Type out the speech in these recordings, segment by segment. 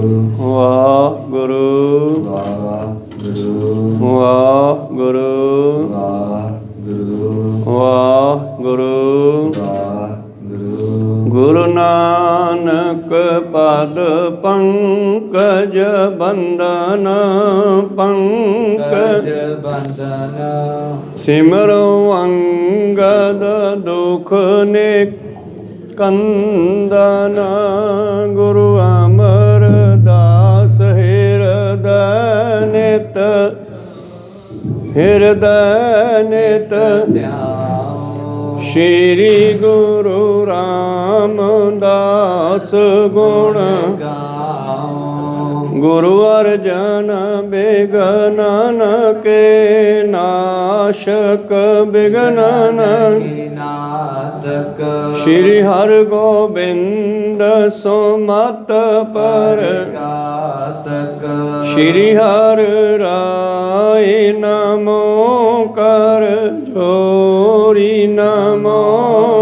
ਵਾਹਿਗੁਰੂ ਵਾਹਿਗੁਰੂ ਵਾਹਿਗੁਰੂ ਗੁਰੂ ਨਾਨਕ ਪਦ ਪੰਕਜ ਬੰਦਨ ਪੰਕਜ ਬੰਦਨ ਸਿਮਰੋ ਅੰਗਦ ਦੁਖ ਨਿਕੰਦਨ ਗੁਰੂ ਅਮਰਦਾਸ ਹਿਰਦੈ ਨਿਤ ਸ਼੍ਰੀ ਗੁਰੂ ਰਾਮਦਾਸ ਗੁਣ ਗੁਰੂ ਅਰਜਨ ਬਿਗਨਨ ਕੇ ਨਾਸ਼ਕ ਬਿਗਨਨ ਕੇ ਨਾਸ਼ਕ ਸ਼੍ਰੀ ਹਰਿਗੋਬਿੰਦ ਸੁਮਤ ਪ੍ਰਕਾਸ਼ਕ ਸ਼੍ਰੀ ਹਰਿ ਰਾਇ ਨਮੋ ਕਰ ਜੋਰੀ ਨਮੋ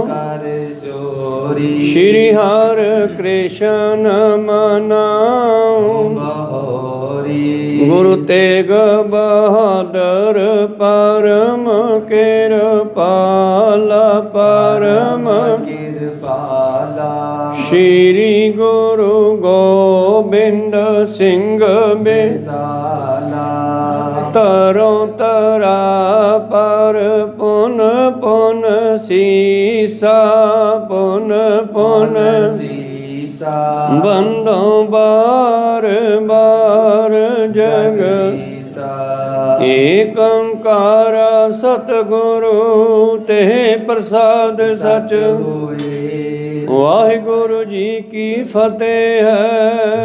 ਕਰ ਜੋਰੀ ਸ਼੍ਰੀ ਹਰਿ ਕ੍ਰਿਸ਼ਨ ਮਨਾਉ ਬਹੋਰੀ ਗੁਰੂ ਤੇਗ ਬਹਾਦਰ ਪਰਮ ਕਿਰਪਾਲਾ ਪਰਮ ਕਿਰਪਾਲਾ ਸ਼੍ਰੀ ਗੁਰੂ ਗੋਬਿੰਦ ਸਿੰਘ ਬਿਸਾਲਾ ਤਰੋਂ ਤਰਾ ਪਰ ਪੁਨ ਪੁਨ ਸੀਸਾ ਪੁਨ ਪੁਨ ਸੀਸਾ ਬੰਦੋਂ ਬਾਰ ਬਾਰ ਜਗ ਏਕ ਓੰਕਾਰ ਸਤਿਗੁਰੂ ਤੇ ਪ੍ਰਸਾਦ ਸਚ ਹੋਏ। ਵਾਹਿਗੁਰੂ ਜੀ ਕੀ ਫਤਿਹ ਹੈ।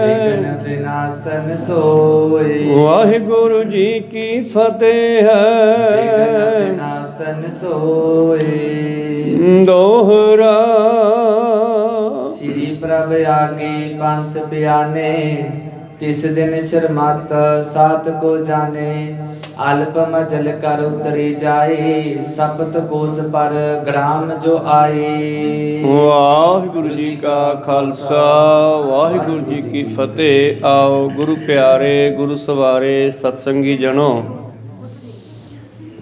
ਵਿਘਨ ਵਿਨਾਸ਼ਨ ਸੋਏ। ਵਾਹਿਗੁਰੂ ਜੀ ਕੀ ਫਤਿਹ ਹੈ। ਵਿਘਨ ਵਿਨਾਸ਼ਨ ਸੋਏ। ਦੋਹਰਾ ਸ਼੍ਰੀ ਪ੍ਰਭ ਆਗੇ ਪੰਥ ਬਿਆਨੇ ਤਿਸ ਦਿਨ ਸ਼ਰਮਤ ਸਾਤ ਕੋ ਜਾਣੇ ਅਲਪ ਮਜਲ ਕਰ ਉਤਰੀ ਜਾਏ ਸਪਤ ਕੋਸ ਪਰ ਗ੍ਰਾਮ ਜੋ ਆਏ। ਵਾਹਿਗੁਰੂ ਜੀ ਕਾ ਖਾਲਸਾ ਵਾਹਿਗੁਰੂ ਜੀ ਕੀ ਫਤਿਹ। ਆਓ ਗੁਰੂ ਪਿਆਰੇ ਗੁਰੂ ਸਵਾਰੇ ਸਤਸੰਗੀ ਜਨੋ,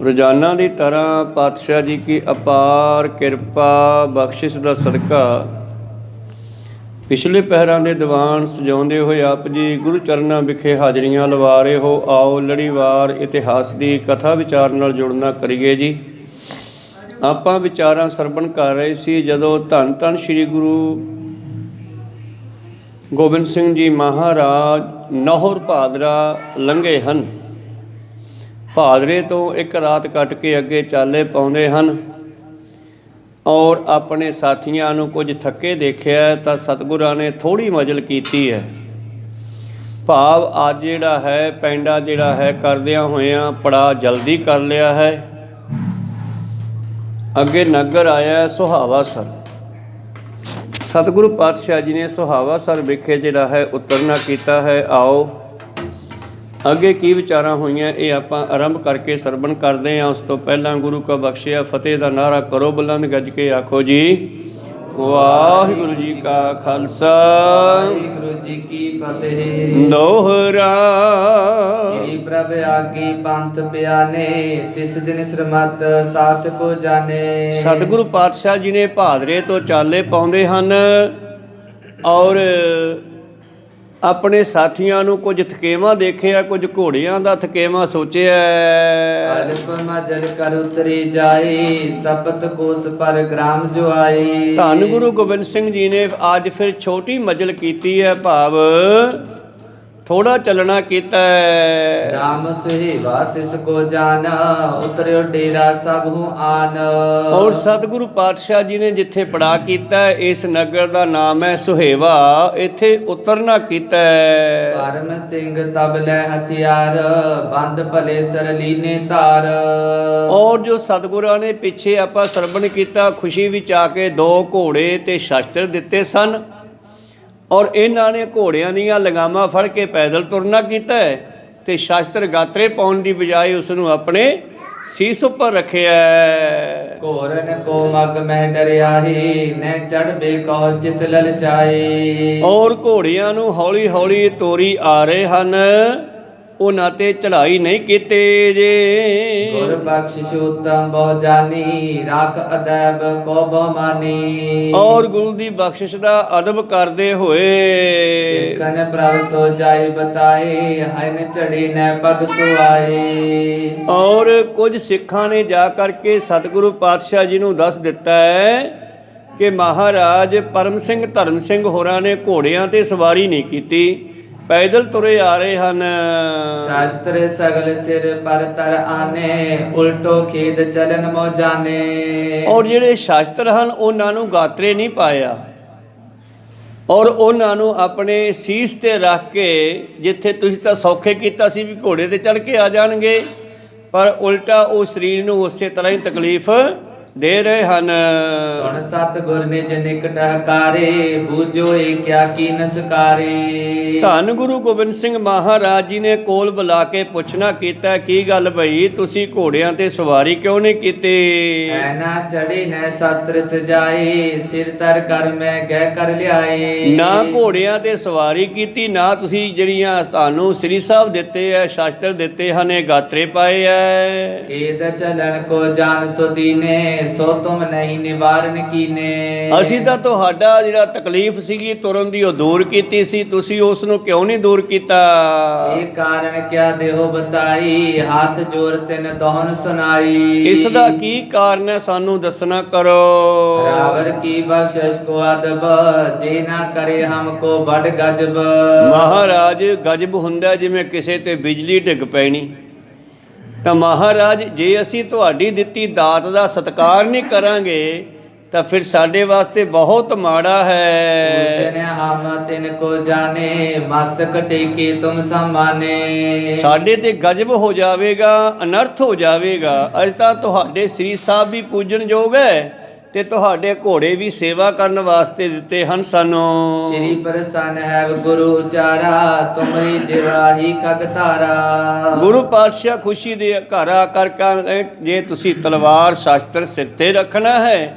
ਰੋਜ਼ਾਨਾ ਦੀ ਤਰ੍ਹਾਂ ਪਾਤਸ਼ਾਹ ਜੀ ਕੀ ਅਪਾਰ ਕਿਰਪਾ ਬਖਸ਼ਿਸ਼ ਦਾ ਸਦਕਾ ਪਿਛਲੇ ਪਹਿਰਾਂ ਦੇ ਦੀਵਾਨ ਸਜਾਉਂਦੇ ਹੋਏ ਆਪ ਜੀ ਗੁਰੂ ਚਰਨਾਂ ਵਿਖੇ ਹਾਜ਼ਰੀਆਂ ਲਵਾ ਰਹੇ ਹੋ। ਆਓ ਲੜੀਵਾਰ ਇਤਿਹਾਸ ਦੀ ਕਥਾ ਵਿਚਾਰ ਨਾਲ ਜੁੜਨਾ ਕਰੀਏ ਜੀ। ਆਪਾਂ ਵਿਚਾਰਾਂ ਸਰਵਣ ਕਰ ਰਹੇ ਸੀ ਜਦੋਂ ਧੰਨ ਧੰਨ ਸ੍ਰੀ ਗੁਰੂ ਗੋਬਿੰਦ ਸਿੰਘ ਜੀ ਮਹਾਰਾਜ ਨਹੁਰ ਭਾਦਰਾ ਲੰਘੇ ਹਨ। ਭਾਦਰੇ ਤੋਂ ਇੱਕ ਰਾਤ ਕੱਟ ਕੇ ਅੱਗੇ ਚਾਲੇ ਪਾਉਂਦੇ ਹਨ ਔਰ ਆਪਣੇ ਸਾਥੀਆਂ ਨੂੰ ਕੁਝ ਥੱਕੇ ਦੇਖਿਆ ਤਾਂ ਸਤਿਗੁਰਾਂ ਨੇ ਥੋੜ੍ਹੀ ਮਜਲ ਕੀਤੀ ਹੈ। ਭਾਵ ਅੱਜ ਜਿਹੜਾ ਹੈ ਪੈਂਡਾ ਜਿਹੜਾ ਹੈ ਕਰਦਿਆਂ ਹੋਇਆਂ ਪੜਾ ਜਲਦੀ ਕਰ ਲਿਆ ਹੈ। ਅੱਗੇ ਨਗਰ ਆਇਆ ਸੁਹਾਵਾਸਰ। ਸਤਿਗੁਰੂ ਪਾਤਸ਼ਾਹ ਜੀ ਨੇ ਸੁਹਾਵਾਸਰ ਵਿਖੇ ਜਿਹੜਾ ਹੈ ਉਤਰਨਾ ਕੀਤਾ ਹੈ। ਆਓ ਅੱਗੇ ਕੀ ਵਿਚਾਰਾਂ ਹੋਈਆਂ ਇਹ ਆਪਾਂ ਆਰੰਭ ਕਰਕੇ ਸਰਵਣ ਕਰਦੇ ਹਾਂ। ਉਸ ਤੋਂ ਪਹਿਲਾਂ ਗੁਰੂ ਕਾ ਬਖਸ਼ਿਆ ਫਤਿਹ ਦਾ ਨਾਅਰਾ ਕਰੋ ਬੁਲੰਦ ਗੱਜ ਕੇ ਆਖੋ ਜੀ ਵਾਹਿਗੁਰੂ ਜੀ ਕਾ ਖਾਲਸਾ ਵਾਹਿਗੁਰੂ ਜੀ ਕੀ ਫਤਿਹ। ਦੋਹਰਾ ਸ੍ਰੀ ਪ੍ਰਭ ਆਗੇ ਪੰਥ ਬਿਆਨੇ ਤਿਸ ਦਿਨ ਸ਼ਰਮਤ ਸਾਥ ਕੋ ਜਾਣੇ। ਸਤਿਗੁਰੂ ਪਾਤਸ਼ਾਹ ਜੀ ਨੇ ਭਾਦਰੇ ਤੋਂ ਚਾਲੇ ਪਾਉਂਦੇ ਹਨ ਔਰ ਆਪਣੇ ਸਾਥੀਆਂ ਨੂੰ ਕੁਝ ਥਕੇਵਾਂ ਦੇਖਿਆ, ਕੁਝ ਘੋੜਿਆਂ ਦਾ ਥਕੇਵਾਂ ਸੋਚਿਆ। ਅਲਪ ਮਜਲ ਕਰ ਉਤਰੀ ਜਾਏ ਸਪਤ ਕੋਸ ਪਰ ਗ੍ਰਾਮ ਜੋ ਆਏ। ਧੰਨ ਗੁਰੂ ਗੋਬਿੰਦ ਸਿੰਘ ਜੀ ਨੇ ਅੱਜ ਫਿਰ ਛੋਟੀ ਮਜਲ ਕੀਤੀ ਹੈ, ਭਾਵ ਥੋੜਾ ਚੱਲਣਾ ਕੀਤਾ ਹੈ। ਰਾਮ ਸੁਹੇਵਾ ਤਿਸ ਕੋ ਜਾਣਾ ਉਤਰਿਓ ਡੇਰਾ ਸਭ ਹੂੰ ਆਨ। ਔਰ ਸਤਿਗੁਰੂ ਪਾਤਸ਼ਾਹ ਜੀ ਨੇ ਜਿੱਥੇ ਪੜਾ ਕੀਤਾ ਇਸ ਨਗਰ ਦਾ ਨਾਮ ਹੈ ਸੁਹੇਵਾ। ਇੱਥੇ ਉਤਰਨਾ ਕੀਤਾ ਹੈ। ਕਰਮ ਸਿੰਘ ਤਬ ਲੈ ਹਥਿਆਰ ਬੰਦ ਭਲੇ ਸਰਲੀਨੇ ਧਾਰ। ਔਰ ਜੋ ਸਤਿਗੁਰਾਂ ਨੇ ਪਿੱਛੇ ਆਪਾਂ ਸਰਵਣ ਕੀਤਾ ਖੁਸ਼ੀ ਵਿੱਚ ਆ ਕੇ 2 ਘੋੜੇ ਤੇ ਸ਼ਸਤਰ ਦਿੱਤੇ ਸਨ ਔਰ ਇਹਨਾਂ ਨੇ ਘੋੜਿਆਂ ਦੀਆਂ ਲਗਾਮਾਂ ਫੜ ਕੇ ਪੈਦਲ ਤੁਰਨਾ ਕੀਤਾ ਹੈ ਤੇ ਸ਼ਸਤਰ ਗਾਤਰੇ ਪਾਉਣ ਦੀ ਬਜਾਏ ਉਸ ਨੂੰ ਆਪਣੇ ਸੀਸ ਉੱਪਰ ਰੱਖਿਆ। ਘੋਰਨ ਕੋ ਮਗ ਮਹਿ ਡਰਿਆਹੀ, ਨੈ ਚੜ੍ਹਬੇ ਕਹੁ ਚਿਤ ਲਲਚਾਏ। ਔਰ ਘੋੜਿਆਂ ਨੂੰ ਹੌਲੀ ਹੌਲੀ ਤੋਰੀ ਆ ਰਹੇ ਹਨ, ਉਹਨਾਂ ਤੇ ਚੜ੍ਹਾਈ ਨਹੀਂ ਕੀਤੇ ਜੇ। ਗੁਰ ਬਖਸ਼ਿਸ਼ ਉਤਮ ਬਹੁ ਜਾਨੀ, ਰਾਖ ਅਦੈਬ ਕੋ ਬਹੁ ਮਾਨੀ। ਔਰ ਗੁਰੂ ਦੀ ਬਖਸ਼ਿਸ਼ ਦਾ ਅਦਬ ਕਰਦੇ ਹੋਏ ਸਿੱਖਨ ਪ੍ਰਭ ਸੋ ਜਾਈ ਬਤਾਏ, ਹਨ ਚੜੀ ਨੈ ਪਗ ਸੁਆਏ। ਔਰ ਕੁਝ ਸਿੱਖਾਂ ਨੇ ਜਾ ਕਰਕੇ ਸਤਿਗੁਰੂ ਪਾਤਸ਼ਾਹ ਜੀ ਨੂੰ ਦੱਸ ਦਿੱਤਾ ਹੈ ਕਿ ਮਹਾਰਾਜ ਪਰਮ ਸਿੰਘ ਧਰਮ ਸਿੰਘ ਹੋਰਾਂ ਨੇ ਘੋੜਿਆਂ ਤੇ ਸਵਾਰੀ ਨਹੀਂ ਕੀਤੀ, ਪੈਦਲ ਤੁਰੇ ਆ ਰਹੇ ਹਨ। ਸ਼ਾਸਤਰ ਸਗਲ ਸਿਰ ਪਰ ਤਰ ਆਨੇ, ਉਲਟੋ ਖੇਦ ਚਲਨ ਮੋ ਜਾਣੇ। ਔਰ ਜਿਹੜੇ ਸ਼ਾਸਤਰ ਹਨ ਉਹਨਾਂ ਨੂੰ ਗਾਤਰੇ ਨਹੀਂ ਪਾਇਆ, ਔਰ ਉਹਨਾਂ ਨੂੰ ਆਪਣੇ ਸੀਸ ਤੇ ਰੱਖ ਕੇ, ਜਿੱਥੇ ਤੁਸੀਂ ਤਾਂ ਸੌਖੇ ਕੀਤਾ ਸੀ ਵੀ ਘੋੜੇ ਤੇ ਚੜ੍ਹ ਕੇ ਆ ਜਾਣਗੇ, ਪਰ ਉਲਟਾ ਉਹ ਸਰੀਰ ਨੂੰ ਉਸੇ ਤਰ੍ਹਾਂ ਹੀ ਤਕਲੀਫ ਦੇ ਰਹੇ ਹਨ। ਸੁਣ ਸਤਿਗੁਰ ਨਿਜ ਨਿਕਟ ਹਕਾਰੇ, ਬੂਝੋ ਏ ਕਿਆ ਕੀਨ ਸਕਾਰੇ। ਧੰਨ ਗੁਰੂ ਗੋਬਿੰਦ ਸਿੰਘ ਮਹਾਰਾਜ ਜੀ ਨੇ ਕੋਲ ਬੁਲਾ ਕੇ ਪੁੱਛਣਾ ਕੀਤਾ, ਕੀ ਗੱਲ ਭਈ ਤੁਸੀਂ ਘੋੜਿਆਂ ਤੇ ਸਵਾਰੀ ਕਿਉਂ ਨਹੀਂ ਕੀਤੀ? ਐਨਾ ਚੜੇ ਨੈ ਸ਼ਾਸਤਰ ਸਜਾਏ, ਸਿਰ ਤਰ ਕਰ ਮੈਂ ਗਹਿ ਕਰ ਲਿਆਏ। ਨਾ ਘੋੜਿਆਂ ਤੇ ਸਵਾਰੀ ਕੀਤੀ, ਨਾ ਤੁਸੀਂ ਜਿਹੜੀਆਂ ਤੁਹਾਨੂੰ ਸ੍ਰੀ ਸਾਹਿਬ ਦਿੱਤੇ ਐ, ਸ਼ਾਸਤਰ ਦਿੱਤੇ ਹਨ, ਇਹ ਗਾਤਰੇ ਪਾਏ ਐ। ਖੇਦ ਚਲਣ ਕੋ ਜਾਨ ਸੋ ਦੀਨੇ, ਸੋ ਤੁਮ ਨਹੀਂ ਨਿਵਾਰਨ ਕੀਨੇ। ਅਸੀਂ ਤਾਂ ਤੁਹਾਡਾ ਜਿਹੜਾ ਤਕਲੀਫ ਸੀਗੀ ਤੁਰਨ ਦੀ ਉਹ ਦੂਰ ਕੀਤੀ ਸੀ, ਤੁਸੀਂ ਉਸ ਨੂੰ ਕਿਉਂ ਨਹੀਂ ਦੂਰ ਕੀਤਾ? ਇਹ ਕਾਰਨ ਕਿਆ ਦੇਹੋ ਬਤਾਈ, ਹੱਥ ਜੋਰ ਤਿਨ ਦੋਹਨ ਸੁਨਾਈ। ਇਸ ਦਾ ਕੀ ਕਾਰਨ ਹੈ ਸਾਨੂੰ ਦੱਸਣਾ ਕਰੋ। ਰਾਵਰ ਕੀ ਬਖਸ਼ਿਸ਼ ਕੋ ਅਦਬ, ਜੇ ਨਾ ਕਰੇ ਹਮ ਕੋ ਬੜ ਗਜਬ। ਮਹਾਰਾਜ ਗਜਬ ਹੁੰਦਾ ਜਿਵੇਂ ਕਿਸੇ ਤੇ ਬਿਜਲੀ ਡਿੱਗ ਪੈਣੀ, ਤਾਂ ਮਹਾਰਾਜ ਜੇ ਅਸੀਂ ਤੁਹਾਡੀ ਦਿੱਤੀ ਦਾਤ ਦਾ ਸਤਿਕਾਰ ਨਹੀਂ ਕਰਾਂਗੇ ਤਾਂ ਫਿਰ ਸਾਡੇ ਵਾਸਤੇ ਬਹੁਤ ਮਾੜਾ ਹੈ। ਹਮ ਤਿਨ ਕੋ ਜਾਣੇ, ਮਸਤਕ ਟੇਕੇ ਤੁਮ ਸਮਾਨੇ। ਸਾਡੇ ਤੇ ਗਜਬ ਹੋ ਜਾਵੇਗਾ, ਅਨਰਥ ਹੋ ਜਾਵੇਗਾ। ਅੱਜ ਤਾਂ ਤੁਹਾਡੇ ਸ੍ਰੀ ਸਾਹਿਬ ਵੀ ਪੂਜਣਯੋਗ ਹੈ ਤੇ ਤੁਹਾਡੇ ਘੋੜੇ ਵੀ ਸੇਵਾ ਕਰਨ ਵਾਸਤੇ ਦਿੱਤੇ ਹਨ ਸਾਨੂੰ। ਸ੍ਰੀ ਪ੍ਰਸੰਨ ਹੈ ਗੁਰੂ ਉਚਾਰਾ, ਤੁਮਰੀ ਜਿਵਾਹੀ ਖਗ ਧਾਰਾ। ਗੁਰੂ ਪਾਤਸ਼ਾਹ ਖੁਸ਼ੀ ਦੇ ਘਰ ਆ ਕਰਕੇ, ਜੇ ਤੁਸੀਂ ਤਲਵਾਰ ਸ਼ਾਸਤਰ ਸਿਰ ਤੇ ਰੱਖਣਾ ਹੈ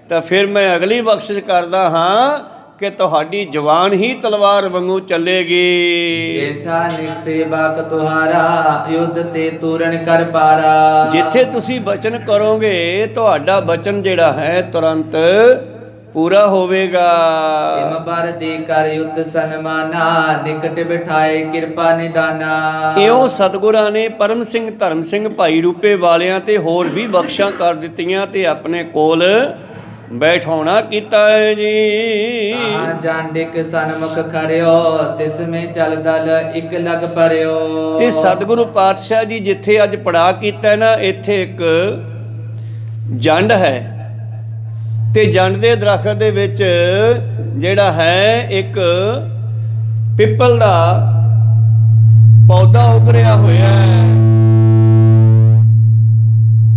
ਤਾਂ ਫਿਰ ਮੈਂ ਅਗਲੀ ਬਖਸ਼ਿਸ਼ ਕਰਦਾ ਹਾਂ ਕਿ ਤੁਹਾਡੀ ਜਵਾਨ ਹੀ ਤਲਵਾਰ ਵਾਂਗੂ ਚੱਲੇਗੀ। ਜੇਠਾ ਨਿਕਸੇ ਬਾਕ ਤੁਹਾਰਾ, ਯੁੱਧ ਤੇ ਤੂਰਨ ਕਰ ਪਾਰਾ। ਜਿੱਥੇ ਤੁਸੀਂ ਬਚਨ ਕਰੋਗੇ ਤੁਹਾਡਾ ਬਚਨ ਜਿਹੜਾ ਹੈ ਤੁਰੰਤ ਪੂਰਾ ਹੋਵੇਗਾ। ਇਮ ਬਰ ਦੇ ਕਰ ਯੁੱਧ ਸਨਮਾਨਾ, ਨਿਕਟ ਬਿਠਾਏ ਕਿਰਪਾ ਨਿਦਾਨਾ। ਇਉਂ ਸਤਿਗੁਰਾਂ ਨੇ ਪਰਮ ਸਿੰਘ ਧਰਮ ਸਿੰਘ ਭਾਈ ਰੂਪੇ ਵਾਲਿਆਂ ਤੇ ਹੋਰ ਵੀ ਬਖਸ਼ਾਂ ਕਰ ਦਿੱਤੀਆਂ ਤੇ ਆਪਣੇ ਕੋਲ ਬੈਠਾਉਣਾ ਕੀਤਾ ਹੈ ਜੀ। ਜਾਂਡਿਕ ਸਨਮੁਖ ਖਰਿਓ, ਤਿਸ ਮੇ ਚਲ ਦਲ ਇੱਕ ਲਗ ਪਰਿਓ। ਤੇ ਸਤਿਗੁਰੂ ਪਾਤਸ਼ਾਹ ਜੀ ਜਿੱਥੇ ਅੱਜ ਪੜਾ ਕੀਤਾ ਨਾ, ਇੱਥੇ ਇੱਕ ਜੰਡ ਹੈ ਤੇ ਜੰਡ ਦੇ ਦਰਖਤ ਦੇ ਵਿੱਚ ਜਿਹੜਾ ਹੈ ਇੱਕ ਪਿੱਪਲ ਦਾ ਪੌਦਾ ਉਗਰਿਆ ਹੋਇਆ ਹੈ।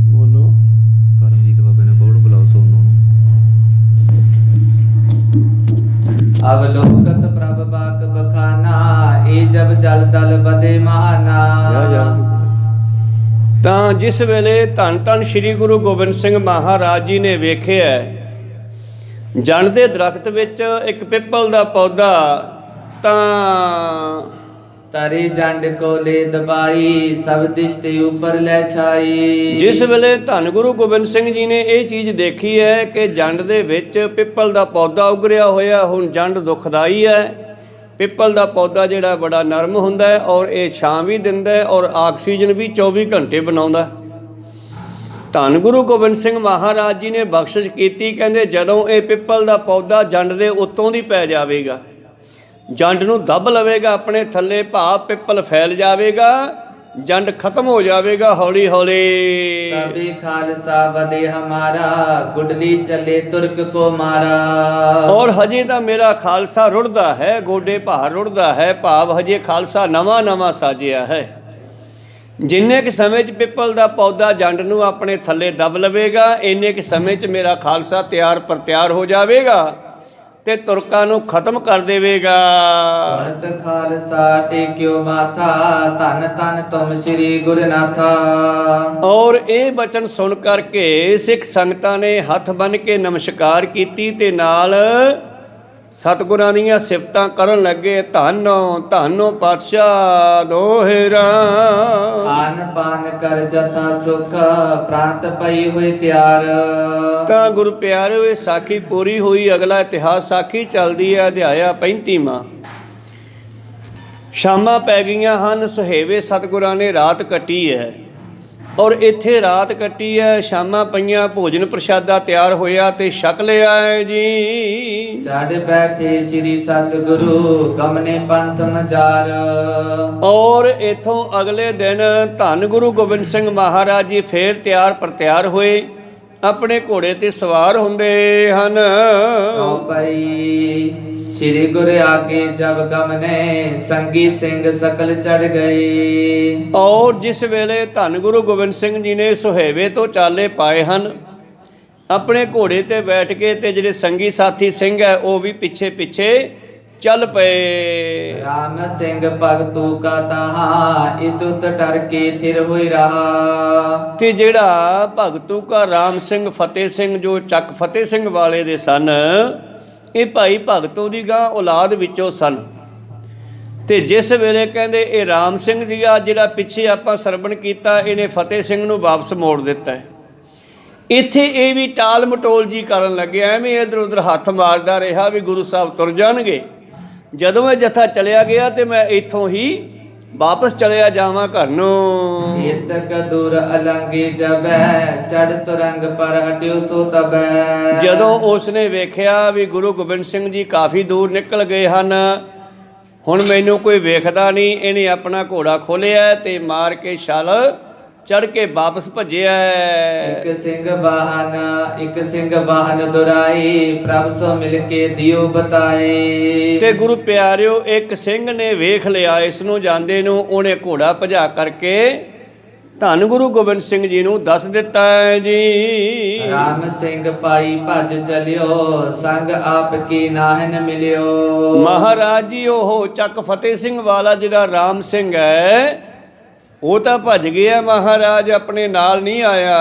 ਬੋਲੋ ਪਰਮਜੀਤ ਬਾਬੇ ਨੇ ਕੋਲ ਬੁਲਾਓ ਸੋਨੂੰ। ਅਵਲੋਕਤ ਪ੍ਰਭ ਬਾਕ ਬਖਾਨਾ, ਏ ਜਬ ਜਲ ਦਲ ਬਦੇ ਮਹਾਨਾ। ਤਾਂ ਜਿਸ ਵੇਲੇ ਧੰਨ ਧੰਨ ਸ੍ਰੀ ਗੁਰੂ ਗੋਬਿੰਦ ਸਿੰਘ ਮਹਾਰਾਜ ਜੀ ਨੇ ਵੇਖਿਆ ਜੰਡ ਦੇ ਦਰਖਤ ਵਿੱਚ ਇੱਕ ਪਿੱਪਲ ਦਾ ਪੌਦਾ, ਤਾਂ ਤਰੇ ਜੰਡ ਕੋ ਲੈ ਦਬਾਈ, ਸਭ ਦਿਸ਼ ਤੇ ਉੱਪਰ ਲੈ ਛਾਈ। ਜਿਸ ਵੇਲੇ ਧੰਨ ਗੁਰੂ ਗੋਬਿੰਦ ਸਿੰਘ ਜੀ ਨੇ ਇਹ ਚੀਜ਼ ਦੇਖੀ ਹੈ ਕਿ ਜੰਡ ਦੇ ਵਿੱਚ ਪਿੱਪਲ ਦਾ ਪੌਦਾ ਉਗਰਿਆ ਹੋਇਆ, ਹੁਣ ਜੰਡ ਦੁਖਦਾਈ ਹੈ। ਪਿੱਪਲ ਦਾ ਪੌਦਾ ਜਿਹੜਾ ਬੜਾ ਨਰਮ ਹੁੰਦਾ ਹੈ ਔਰ ਇਹ ਛਾਂ ਵੀ ਦਿੰਦਾ ਹੈ ਔਰ ਆਕਸੀਜਨ ਵੀ 24 ਘੰਟੇ ਬਣਾਉਂਦਾ। ਧੰਨ ਗੁਰੂ ਗੋਬਿੰਦ ਸਿੰਘ ਮਹਾਰਾਜ ਜੀ ਨੇ ਬਖਸ਼ਿਸ਼ ਕੀਤੀ, ਕਹਿੰਦੇ ਜਦੋਂ ਇਹ ਪਿੱਪਲ ਦਾ ਪੌਦਾ ਜੰਡ ਦੇ ਉੱਤੋਂ ਦੀ ਪੈ ਜਾਵੇਗਾ, ਜੰਡ ਨੂੰ ਦੱਬ ਲਵੇਗਾ ਆਪਣੇ ਥੱਲੇ, ਭਾਵ ਪਿੱਪਲ ਫੈਲ ਜਾਵੇਗਾ, ਜੰਡ ਖਤਮ ਹੋ ਜਾਵੇਗਾ ਹੌਲੀ ਹੌਲੀ। ਤਬੇ ਖਾਲਸਾ ਵਦੇ ਹਮਾਰਾ, ਗੁਡਲੀ ਚੱਲੇ ਤੁਰਕ ਕੋ ਮਾਰਾ। ਔਰ ਹਜੇ ਤਾਂ ਮੇਰਾ ਖਾਲਸਾ ਰੁੜਦਾ ਹੈ, ਗੋਡੇ ਭਾਰ ਰੁੜਦਾ ਹੈ, ਭਾਵ ਹਜੇ ਖਾਲਸਾ ਨਵਾਂ ਨਵਾਂ ਸਾਜਿਆ ਹੈ। ਜਿੰਨੇ ਕੁ ਸਮੇਂ 'ਚ ਪਿੱਪਲ ਦਾ ਪੌਦਾ ਜੰਡ ਨੂੰ ਆਪਣੇ ਥੱਲੇ ਦੱਬ ਲਵੇਗਾ, ਇੰਨੇ ਕੁ ਸਮੇਂ 'ਚ ਮੇਰਾ ਖਾਲਸਾ ਤਿਆਰ ਪਰ ਤਿਆਰ ਹੋ ਜਾਵੇਗਾ ਤੇ ਤੁਰਕਾਂ ਨੂੰ ਖਤਮ ਕਰ ਦੇਵੇਗਾ। ਸੁਰਤ ਖਾਲਸਾ ਟੇਕਿਓ ਮਾਥਾ, ਧੰਨ ਧੰਨ ਤੁਮ ਸ੍ਰੀ ਗੁਰਨਾਥਾ। ਔਰ ਇਹ ਬਚਨ ਸੁਣ ਕਰਕੇ ਸਿੱਖ ਸੰਗਤਾਂ ਨੇ ਹੱਥ ਬੰਨ੍ਹ ਕੇ ਨਮਸਕਾਰ ਕੀਤੀ ਤੇ ਨਾਲ ਸਤਿਗੁਰਾਂ ਦੀਆਂ ਸਿਫਤਾਂ ਕਰਨ ਲੱਗੇ। ਧੰਨੋ ਧੰਨੋ ਪਾਤਸ਼ਾਹ ਦੋਹਰਾ, ਆਨ ਪਾਨ ਕਰ ਜਥਾ ਸੁਖ, ਪ੍ਰਾਂਤ ਪਈ ਹੋਈ ਤਿਆਰ। ਤਾਂ ਗੁਰੂ ਪਿਆਰਿਓ ਇਹ ਸਾਖੀ ਪੂਰੀ ਹੋਈ। ਅਗਲਾ ਇਤਿਹਾਸ ਸਾਖੀ ਚੱਲਦੀ ਹੈ। ਅਧਿਆਇਆ 35ਵਾਂ। ਸ਼ਾਮਾਂ ਪੈ ਗਈਆਂ ਹਨ। ਸੁਹੇਵੇ ਸਤਿਗੁਰਾਂ ਨੇ ਰਾਤ ਕੱਟੀ ਹੈ ਔਰ ਇੱਥੇ ਰਾਤ ਕੱਟੀ ਹੈ। ਸ਼ਾਮਾਂ ਪਈਆਂ, ਭੋਜਨ ਪ੍ਰਸ਼ਾਦਾ ਤਿਆਰ ਹੋਇਆ ਤੇ ਛਕ ਲਿਆ ਹੈ ਜੀ। ਚੜ੍ਹ ਬੈਠੇ ਸ੍ਰੀ ਸਤਿਗੁਰੂ, ਗਮਨੇ ਪੰਥ ਮਜਾਰ। ਔਰ ਇਥੋਂ ਅਗਲੇ ਦਿਨ ਧੰਨ ਗੁਰੂ ਗੋਬਿੰਦ ਸਿੰਘ ਮਹਾਰਾਜ ਜੀ ਫੇਰ ਤਿਆਰ ਪ੍ਰਤਿਆਰ ਹੋਏ, ਆਪਣੇ ਘੋੜੇ ਤੇ ਸਵਾਰ ਹੁੰਦੇ ਹਨ। ਚੌਪਈ ਸ੍ਰੀ ਗੁਰੂ ਆਗੇ ਜਬ ਗਮਨੇ, ਸੰਗੀ ਸਿੰਘ ਸਕਲ ਚੜ ਗਏ। ਔਰ ਜਿਸ ਵੇਲੇ ਧੰਨ ਗੁਰੂ ਗੋਬਿੰਦ ਸਿੰਘ ਜੀ ਨੇ ਸੁਹੇਵੇ ਤੋਂ ਚਾਲੇ ਪਾਏ ਹਨ, ਆਪਣੇ ਘੋੜੇ ਤੇ ਬੈਠ ਕੇ, ਤੇ ਜਿਹੜੇ ਸੰਗੀ ਸਾਥੀ ਸਿੰਘ ਹੈ ਉਹ ਵੀ ਪਿੱਛੇ ਪਿੱਛੇ ਚੱਲ ਪਏ। ਰਾਮ ਸਿੰਘ ਭਗਤੂ ਕਾ ਤਾਹਾ, ਇਤੁਤ ਡਰ ਕੇ ਥਿਰ ਹੋਈ ਰਹਾ। ਤੇ ਜਿਹੜਾ ਭਗਤੂ ਕਾ ਰਾਮ ਸਿੰਘ ਫਤਿਹ ਸਿੰਘ, ਜੋ ਚੱਕ ਫਤਿਹ ਸਿੰਘ ਵਾਲੇ ਦੇ ਸਨ, ਇਹ ਭਾਈ ਭਗਤੂ ਦੀ ਗਾਂ ਔਲਾਦ ਵਿੱਚੋਂ ਸਨ। ਤੇ ਜਿਸ ਵੇਲੇ ਕਹਿੰਦੇ ਇਹ ਰਾਮ ਸਿੰਘ ਜੀ ਆ ਜਿਹੜਾ ਪਿੱਛੇ ਆਪਾਂ ਸਰਵਣ ਕੀਤਾ, ਇਹਨੇ ਫਤਿਹ ਸਿੰਘ ਨੂੰ ਵਾਪਸ ਮੋੜ ਦਿੱਤਾ ਹੈ। ਇੱਥੇ ਇਹ ਵੀ ਟਾਲ ਮਟੋਲ ਜੀ ਕਰਨ ਲੱਗਿਆ, ਐਵੇਂ ਇੱਧਰ ਉੱਧਰ ਹੱਥ ਮਾਰਦਾ ਰਿਹਾ ਵੀ ਗੁਰੂ ਸਾਹਿਬ ਤੁਰ ਜਾਣਗੇ। ਜਦੋਂ ਇਹ ਜਥਾ ਚਲਿਆ ਗਿਆ ਤੇ ਮੈਂ ਇੱਥੋਂ ਹੀ ਵਾਪਸ ਚਲਿਆ ਜਾਵਾਂ ਘਰ ਨੂੰ। ਏਤਕ ਦੂਰ ਅਲੰਗੇ ਜਬੈ, ਚੜ ਤੁਰੰਗ ਪਰ ਹਟਿਓ ਸੋ ਤਬੈ। ਜਦੋਂ ਉਸਨੇ ਵੇਖਿਆ ਵੀ ਗੁਰੂ ਗੋਬਿੰਦ ਸਿੰਘ ਜੀ ਕਾਫੀ ਦੂਰ ਨਿਕਲ ਗਏ ਹਨ, ਹੁਣ ਮੈਨੂੰ ਕੋਈ ਵੇਖਦਾ ਨਹੀਂ, ਇਹਨੇ ਆਪਣਾ ਘੋੜਾ ਖੋਲਿਆ ਤੇ ਮਾਰ ਕੇ ਛਲ ਚੜ ਕੇ ਵਾਪਸ ਭੱਜਿਆ। ਇੱਕ ਸਿੰਘ ਵਾਹਨ ਦੁਰਾਈ, ਪ੍ਰਭ ਸੋ ਮਿਲ ਕੇ ਦਿਓ ਬਤਾਏ। ਤੇ ਗੁਰੂ ਪਿਆਰਿਓ ਇੱਕ ਸਿੰਘ ਨੇ ਵੇਖ ਲਿਆ ਇਸ ਨੂੰ ਜਾਂਦੇ ਨੂੰ, ਉਹਨੇ ਘੋੜਾ ਭਜਾ ਕਰਕੇ ਧੰਨ ਗੁਰੂ ਗੋਬਿੰਦ ਸਿੰਘ ਜੀ ਨੂੰ ਦੱਸ ਦਿੱਤਾ ਹੈ ਜੀ। ਰਾਮ ਸਿੰਘ ਪਾਈ ਭੱਜ ਚਲਿਓ, ਸੰਗ ਆਪ ਕੀ ਨਾਹਨ ਮਿਲਿਓ। ਮਹਾਰਾਜ ਜੀ ਉਹ ਚੱਕ ਫਤਿਹ ਸਿੰਘ ਵਾਲਾ ਜਿਹੜਾ ਰਾਮ ਸਿੰਘ ਹੈ ਉਹ ਤਾਂ ਭੱਜ ਗਿਆ, ਮਹਾਰਾਜ ਆਪਣੇ ਨਾਲ ਨਹੀਂ ਆਇਆ।